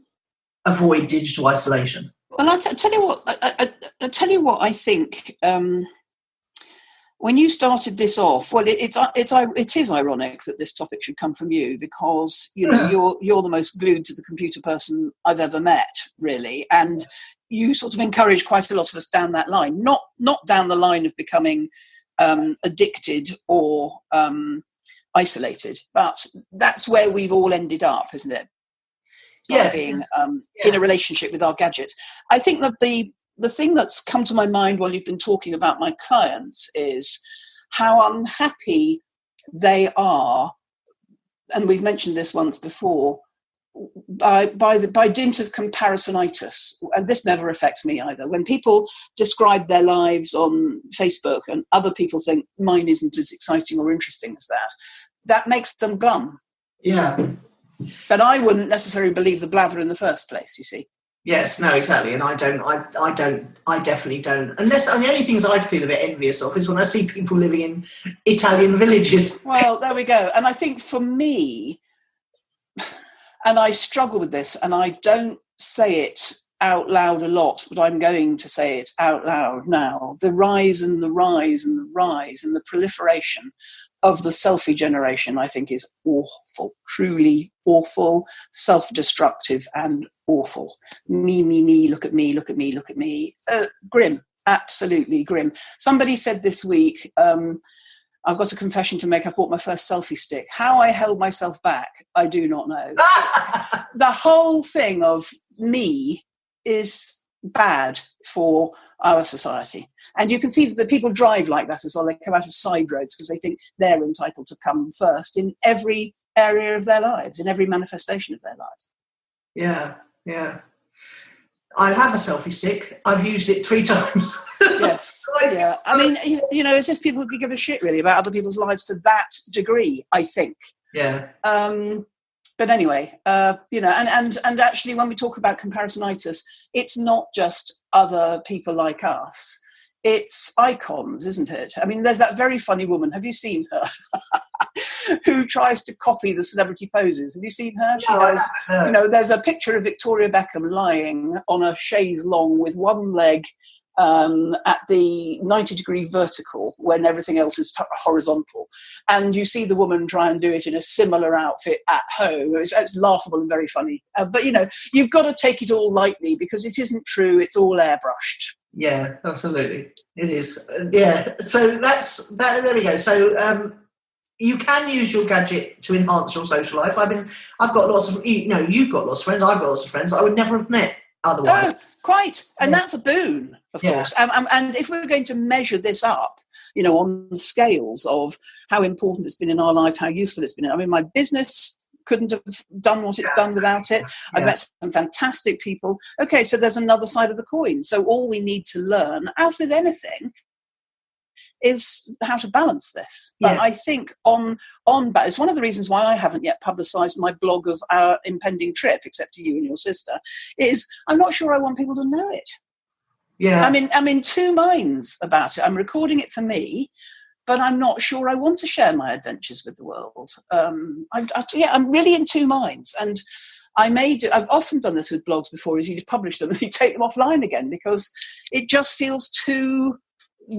avoid digital isolation? Well, I'll tell you what. I tell you what I think. When you started this off, well, it is ironic that this topic should come from you because you're the most glued to the computer person I've ever met, really, and you sort of encourage quite a lot of us down that line, not down the line of becoming addicted or isolated, but that's where we've all ended up, isn't it? By being in a relationship with our gadgets. I think that the thing that's come to my mind while you've been talking about my clients is how unhappy they are, and we've mentioned this once before, by dint of comparisonitis, and this never affects me either. When people describe their lives on Facebook and other people think mine isn't as exciting or interesting as that makes them glum. Yeah. But I wouldn't necessarily believe the blather in the first place, you see. Yes, no, exactly. And I definitely don't. Unless, the only things I feel a bit envious of is when I see people living in Italian villages. Well, there we go. And I think for me, and I struggle with this, and I don't say it out loud a lot, but I'm going to say it out loud now. The rise and the rise and the rise and the proliferation of the selfie generation, I think, is awful, truly awful, self-destructive and awful. Me, look at me, look at me, look at me. Grim, absolutely grim. Somebody said this week, I've got a confession to make. I bought my first selfie stick. How I held myself back, I do not know. The whole thing of me is bad for our society. And you can see that the people drive like that as well. They come out of side roads because they think they're entitled to come first in every area of their lives, in every manifestation of their lives. Yeah, yeah. I have a selfie stick. I've used it 3 times. Yes, yeah. I mean, as if people could give a shit really about other people's lives to that degree, I think. Yeah. But anyway, and actually when we talk about comparisonitis, it's not just other people like us. It's icons, isn't it? I mean, there's that very funny woman. Have you seen her? Who tries to copy the celebrity poses. Have you seen her? No, there's a picture of Victoria Beckham lying on a chaise longue with one leg at the 90-degree vertical when everything else is horizontal. And you see the woman try and do it in a similar outfit at home. It's laughable and very funny. But, you've got to take it all lightly because it isn't true. It's all airbrushed. Yeah, absolutely. It is. Yeah. So that's that. There we go. So you can use your gadget to enhance your social life. I've got lots of, you've got lots of friends. I've got lots of friends I would never have met otherwise. Oh, quite. And that's a boon, of course. And if we're going to measure this up, on scales of how important it's been in our life, how useful it's been. I mean, my business couldn't have done what it's done without it. I've met some fantastic people. Okay, so there's another side of the coin. So all we need to learn, as with anything, is how to balance this. But I think but it's one of the reasons why I haven't yet publicised my blog of our impending trip, except to you and your sister, is I'm not sure I want people to know it. Yeah. I'm in 2 minds about it. I'm recording it for me, but I'm not sure I want to share my adventures with the world. I'm really in 2 minds. And I've often done this with blogs before, is you just publish them and you take them offline again because it just feels too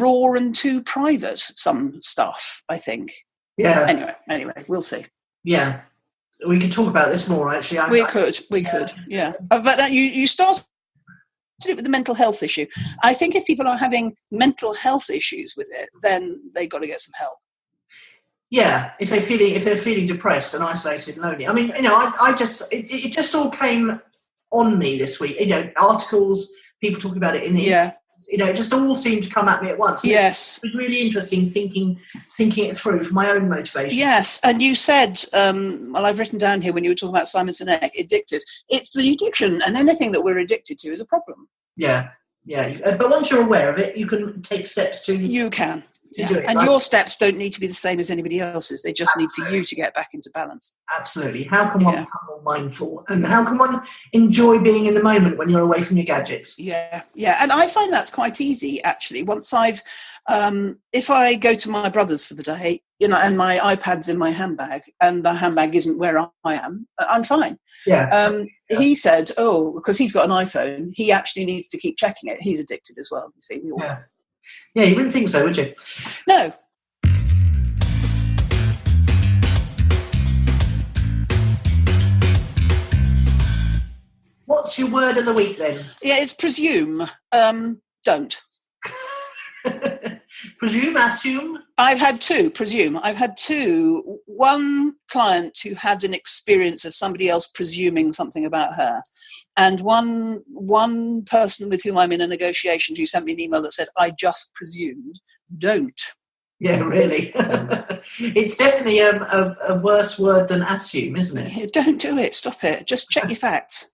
raw and too private, some stuff, I think. Yeah. Anyway, we'll see. Yeah. We could talk about this more, actually. We could, yeah. But you started it with the mental health issue. I think if people are having mental health issues with it, then they got to get some help. Yeah, if they're feeling depressed and isolated and lonely. I mean, it just all came on me this week. Articles, people talking about it in the it just all seemed to come at me at once. Yes. It was really interesting thinking it through for my own motivation. Yes, and you said, I've written down here when you were talking about Simon Sinek, addictive. It's the addiction, and anything that we're addicted to is a problem. Yeah. But once you're aware of it, you can take steps to... You can. Do it. And your steps don't need to be the same as anybody else's. They just need for you to get back into balance. Absolutely. How can one become more mindful? And how can one enjoy being in the moment when you're away from your gadgets? Yeah. And I find that's quite easy, actually. Once I've... if I go to my brother's for the day, and my iPad's in my handbag, and the handbag isn't where I am, I'm fine. Yeah. He said, because he's got an iPhone, he actually needs to keep checking it. He's addicted as well. You see, we all are. Yeah, you wouldn't think so, would you? No. What's your word of the week then? Yeah, it's presume. Don't. Presume, assume? I've had 2, presume. I've had 2. One client who had an experience of somebody else presuming something about her. And one person with whom I'm in a negotiation who sent me an email that said, I just presumed. Don't. Yeah, really. It's definitely a worse word than assume, isn't it? Yeah, don't do it. Stop it. Just check your facts.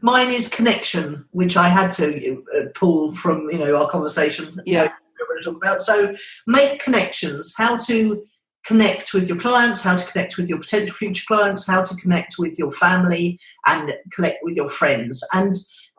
Mine is connection, which I had to pull from our conversation. Yeah. We're going to talk about. So make connections. How to connect with your clients, how to connect with your potential future clients, how to connect with your family and connect with your friends. And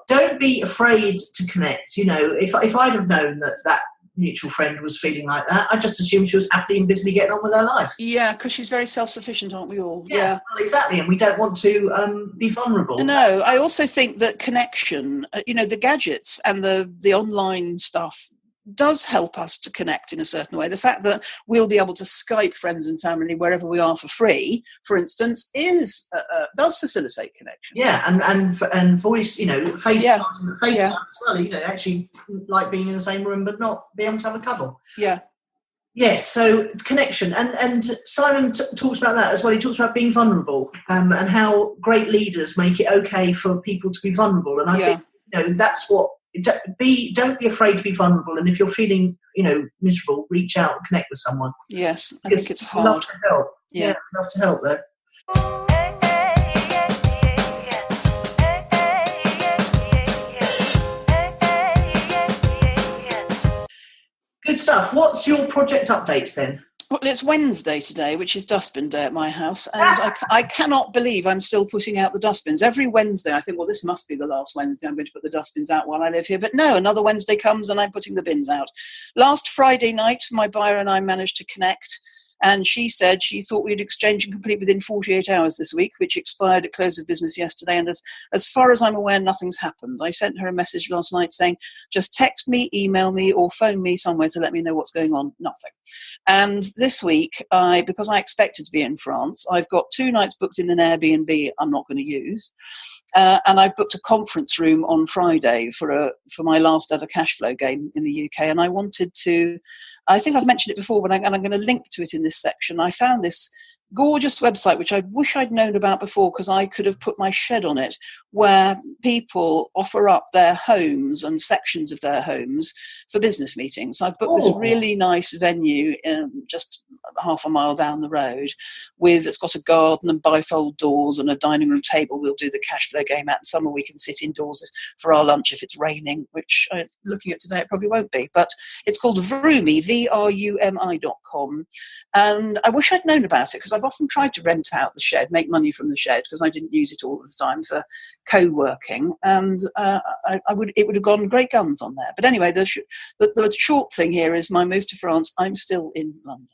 don't be afraid to connect. If I'd have known that mutual friend was feeling like that, I just assumed she was happily and busily getting on with her life. Yeah, because she's very self-sufficient, aren't we all? Yeah. Well, exactly, and we don't want to be vulnerable. No, I also think that connection, the gadgets and the online stuff does help us to connect in a certain way. The fact that we'll be able to Skype friends and family wherever we are for free, for instance, does facilitate connection. Yeah, and voice, FaceTime as well. Actually like being in the same room but not be able to have a cuddle. Yeah. Yes, so connection, and Simon talks about that as well. He talks about being vulnerable and how great leaders make it okay for people to be vulnerable. And I think that's what. Don't be afraid to be vulnerable, and if you're feeling miserable, reach out and connect with someone. Yes, I think it's hard. Love to help. Yeah, love to help though. Good stuff. What's your project updates then? Well, it's Wednesday today, which is dustbin day at my house, and I cannot believe I'm still putting out the dustbins. Every Wednesday I think, well, this must be the last Wednesday I'm going to put the dustbins out while I live here. But no, another Wednesday comes and I'm putting the bins out. Last Friday night, my buyer and I managed to connect, and she said she thought we'd exchange and complete within 48 hours this week, which expired at close of business yesterday. And as far as I'm aware, nothing's happened. I sent her a message last night saying, just text me, email me, or phone me somewhere to let me know what's going on. Nothing. And this week, because I expected to be in France, I've got 2 nights booked in an Airbnb I'm not going to use. And I've booked a conference room on Friday for my last ever cash flow game in the UK. And I wanted to, I think I've mentioned it before, but I'm going to link to it in this section. I found this gorgeous website, which I wish I'd known about before because I could have put my shed on it, where people offer up their homes and sections of their homes for business meetings. So I've booked this really nice venue just half a mile down the road it's got a garden and bifold doors and a dining room table we'll do the cash flow game at. In summer we can sit indoors for our lunch if it's raining, which looking at today it probably won't be, but it's called Vrumi, VRUMI.com, and I wish I'd known about it because I've often tried to rent out the shed, make money from the shed because I didn't use it all the time for co-working, and it would have gone great guns on there. But anyway, the short thing here is my move to France. I'm still in London.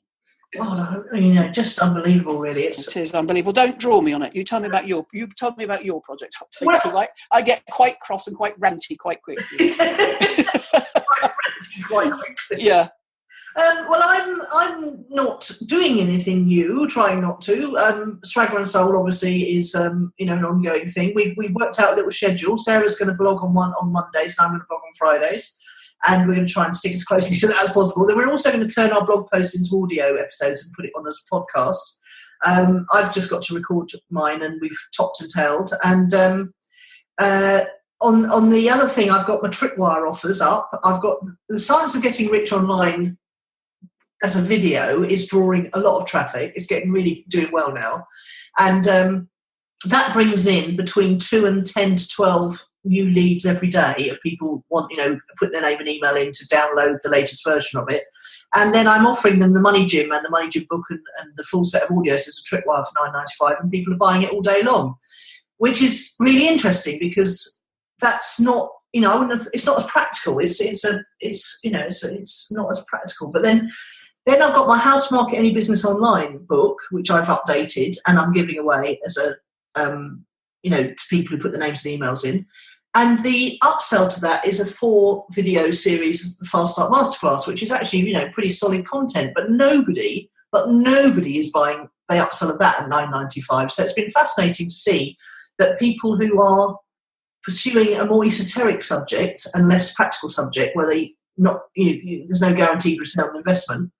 God, just unbelievable, really. It is unbelievable. Don't draw me on it. You tell me about your project update, because I get quite cross and quite ranty quite quickly. Quite quickly. Yeah. Well, I'm not doing anything new, trying not to. Swagger and Soul obviously is an ongoing thing. We've worked out a little schedule. Sarah's going to blog on Mondays, and I'm going to blog on Fridays. And we're going to try and stick as closely to that as possible. Then we're also going to turn our blog posts into audio episodes and put it on as a podcast. I've just got to record mine, and we've topped and tailed. And on the other thing, I've got my Tripwire offers up. I've got the Science of Getting Rich Online as a video is drawing a lot of traffic. It's doing well now. And that brings in between 2 and 10 to 12 new leads every day if people want, put their name and email in to download the latest version of it. And then I'm offering them the Money Gym and the Money Gym book and the full set of audios as a Tripwire for $9.95, and people are buying it all day long, which is really interesting because that's not, it's not as practical. It's not as practical. But then I've got my How to Market Any Business Online book, which I've updated and I'm giving away as a, to people who put the names and emails in. And the upsell to that is a 4-video series, Fast Start Masterclass, which is actually, pretty solid content, but nobody is buying the upsell of that at $9.95. So it's been fascinating to see that people who are pursuing a more esoteric subject and less practical subject, where there's no guaranteed return on investment,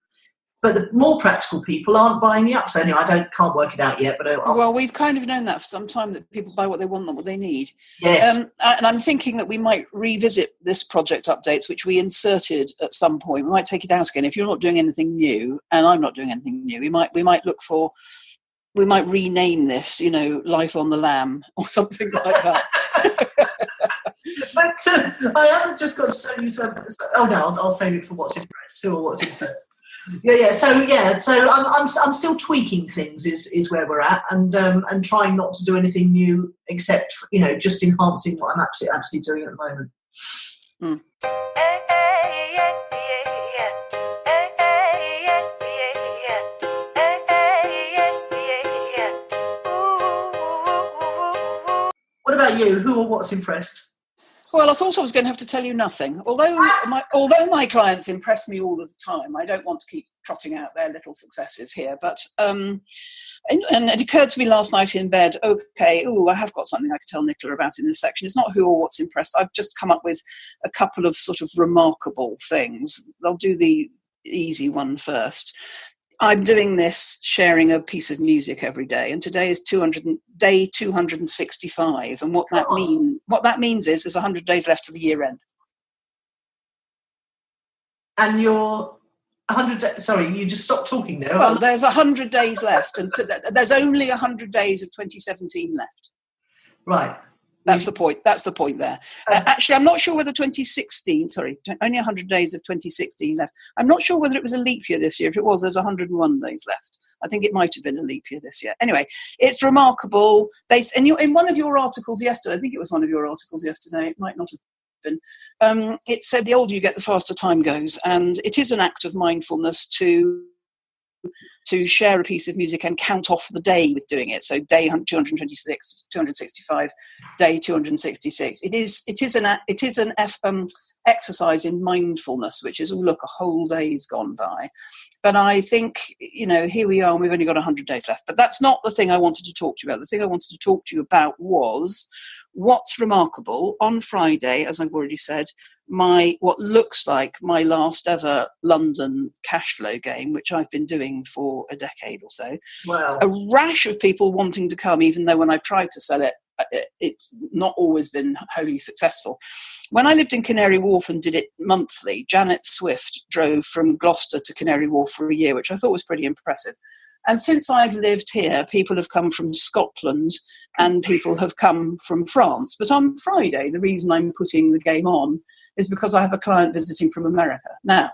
But the more practical people aren't buying the up. So anyway, can't work it out yet. But well, we've kind of known that for some time, that people buy what they want, not what they need. Yes. And I'm thinking that we might revisit this project updates, which we inserted at some point. We might take it out again. If you're not doing anything new, and I'm not doing anything new, we might rename this, Life on the Lamb or something like that. But I haven't just got to tell you something. Oh no, I'll save it for what's impressed. Who or what's impressed? Yeah. So I'm still tweaking things. Is where we're at, and trying not to do anything new except just enhancing what I'm absolutely doing at the moment. Mm. What about you? Who or what's impressed? Well, I thought I was going to have to tell you nothing. Although my clients impress me all the time, I don't want to keep trotting out their little successes here. But and it occurred to me last night in bed, okay, I have got something I could tell Nicola about in this section. It's not who or what's impressed. I've just come up with a couple of sort of remarkable things. I'll do the easy one first. I'm doing this, sharing a piece of music every day, and today is day 265. And what that means is there's 100 days left to the year end. And you're 100. Sorry, you just stopped talking there. Well, there's 100 days left, and there's only 100 days of 2017 left. Right. That's the point. That's the point there. Actually, I'm not sure whether 2016, only 100 days of 2016 left. I'm not sure whether it was a leap year this year. If it was, there's 101 days left. I think it might have been a leap year this year. Anyway, it's remarkable. In one of your articles yesterday, I think it was one of your articles yesterday, it might not have been, it said the older you get, the faster time goes. And it is an act of mindfulness to share a piece of music and count off the day with doing it. So day 226, 265, day 266. It is an exercise in mindfulness, which is, look, a whole day's gone by. But I think, here we are, and we've only got 100 days left. But that's not the thing I wanted to talk to you about. The thing I wanted to talk to you about was what's remarkable. On Friday, as I've already said, what looks like my last ever London cash flow game, which I've been doing for a decade or so. Wow. A rash of people wanting to come, even though when I've tried to sell it, it's not always been wholly successful. When I lived in Canary Wharf and did it monthly, Janet Swift drove from Gloucester to Canary Wharf for a year, which I thought was pretty impressive. And since I've lived here, people have come from Scotland and people have come from France. But on Friday, the reason I'm putting the game on is because I have a client visiting from America. Now,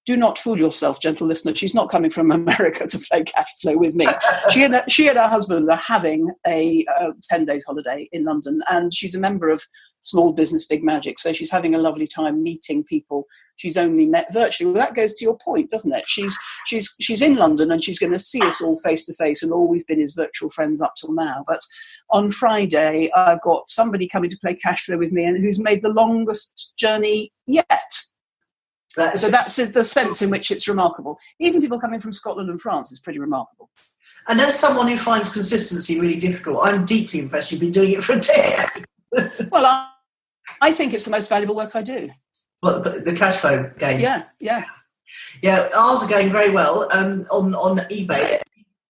do not fool yourself, gentle listener. She's not coming from America to play cash flow with me. She and her husband are having a 10 days holiday in London, and she's a member of Small Business Big Magic. So she's having a lovely time meeting people she's only met virtually. Well, that goes to your point, doesn't it? She's in London and she's going to see us all face to face, and all we've been is virtual friends up till now. But on Friday, I've got somebody coming to play cash flow with me and who's made the longest journey yet. So that's the sense in which it's remarkable. Even people coming from Scotland and France is pretty remarkable. And as someone who finds consistency really difficult, I'm deeply impressed you've been doing it for a decade. Well, I think it's the most valuable work I do. Well, the cash flow game. Yeah. Ours are going very well on eBay.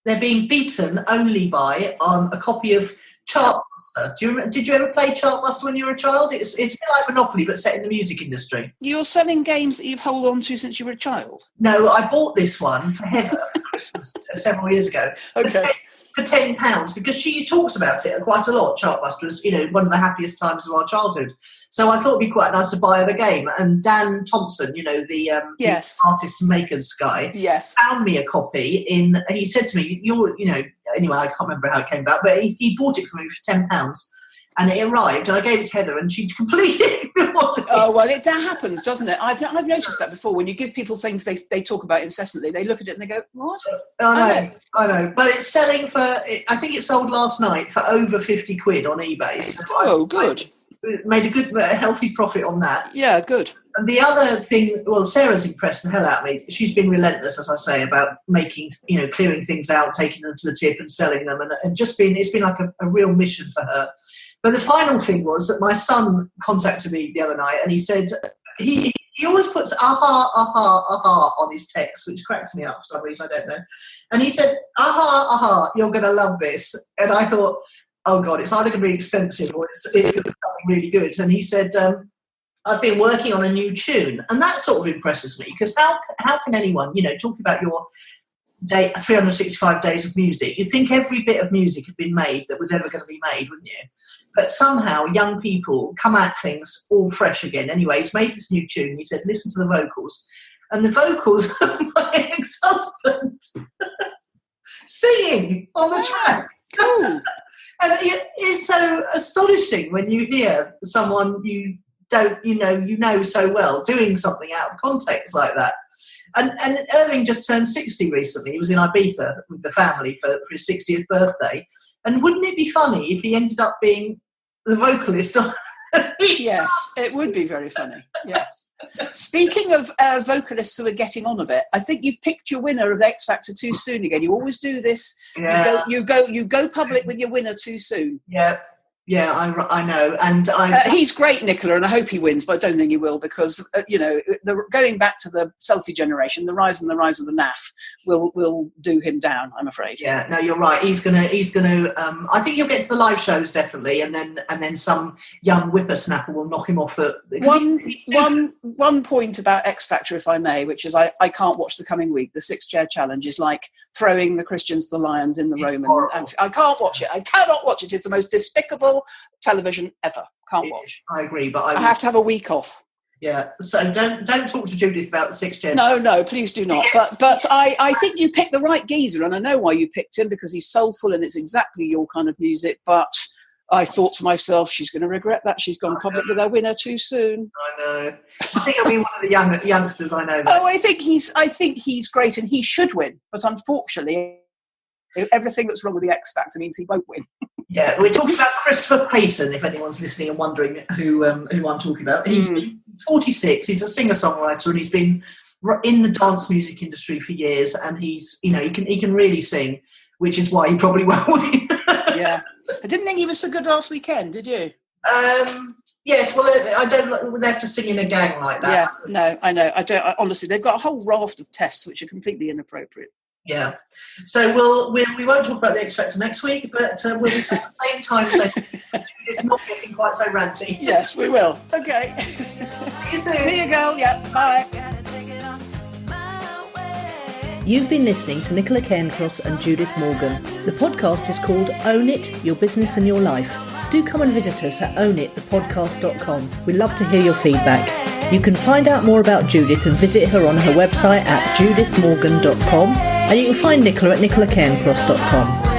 They're being beaten only by a copy of Chartbuster. Did you ever play Chartbuster when you were a child? It's a bit like Monopoly, but set in the music industry. You're selling games that you've held on to since you were a child? No, I bought this one for Heather for Christmas several years ago. Okay. For £10, because she talks about it quite a lot. Chartbuster is, one of the happiest times of our childhood. So I thought it'd be quite nice to buy her the game. And Dan Thompson, the artist makers guy, found me a copy he said to me, anyway, I can't remember how it came about, but he bought it for me for £10. And it arrived, and I gave it to Heather, and she completely ignored it. Oh, well, that happens, doesn't it? I've noticed that before. When you give people things they talk about incessantly, they look at it and they go, what? I know. But it's selling for, I think it sold last night for over 50 quid on eBay. So good. I made a good, healthy profit on that. Yeah, good. And the other thing, Sarah's impressed the hell out of me. She's been relentless, as I say, about making, clearing things out, taking them to the tip and selling them. And it's been like a real mission for her. But the final thing was that my son contacted me the other night, and he said he he always puts aha on his text, which cracks me up for some reason, I don't know. And he said, aha, you're going to love this. And I thought, oh God, it's either going to be expensive or it's going to be something really good. And he said, I've been working on a new tune. And that sort of impresses me, because how can anyone, talk about your 365 days of music, you think every bit of music had been made that was ever going to be made, wouldn't you? But somehow young people come at things all fresh again. Anyway, he's made this new tune. He said, listen to the vocals. And the vocals of my ex-husband singing on the track. Cool. And it is so astonishing when you hear someone you don't, you know so well doing something out of context like that. And Irving just turned 60 recently. He was in Ibiza with the family for his 60th birthday. And wouldn't it be funny if he ended up being the vocalist on Yes, it would be very funny. Yes. Speaking of vocalists who are getting on a bit, I think you've picked your winner of X Factor too soon again. You always do this. Yeah. You go public with your winner too soon. Yeah, I know, and he's great, Nicola, and I hope he wins, but I don't think he will, because going back to the selfie generation, the rise of the NAF will do him down, I'm afraid. Yeah, no, you're right. He's gonna. I think he'll get to the live shows definitely, and then some young whippersnapper will knock him off the. One point about X Factor, if I may, which is I can't watch the coming week. The 6-chair challenge is like throwing the Christians to the lions in the Roman. And I can't watch it. I cannot watch it. It's the most despicable television ever. Can't watch. I agree, but I have to have a week off. Yeah, so don't talk to Judith about the 6-chair. No, please do not. Yes. But I think you picked the right geezer, and I know why you picked him, because he's soulful and it's exactly your kind of music. But I thought to myself, she's going to regret that. She's gone public with her winner too soon. I know. I think I'll be one of the youngsters. I know that. Oh, I think he's great, and he should win. But unfortunately, everything that's wrong with the X Factor means he won't win. Yeah, we're talking about Christopher Payton, if anyone's listening and wondering who I'm talking about. He's 46, he's a singer-songwriter, and he's been in the dance music industry for years, and he's, he can really sing, which is why he probably won't win. Yeah. I didn't think he was so good last weekend, did you? Yes, well, I don't. They have to sing in a gang like that. Yeah, no, I know. Honestly, they've got a whole raft of tests which are completely inappropriate. Yeah, so we won't talk about the X Factor next week, but we'll be at the same time. So it's not getting quite so ranty. Yes, we will. Okay. See you soon. See you, girl. Yeah. Bye. You've been listening to Nicola Cairncross and Judith Morgan. The podcast is called Own It, Your Business and Your Life. Do come and visit us at ownitthepodcast.com. We'd love to hear your feedback. You can find out more about Judith and visit her on her website at judithmorgan.com, and you can find Nicola at nicolacairncross.com.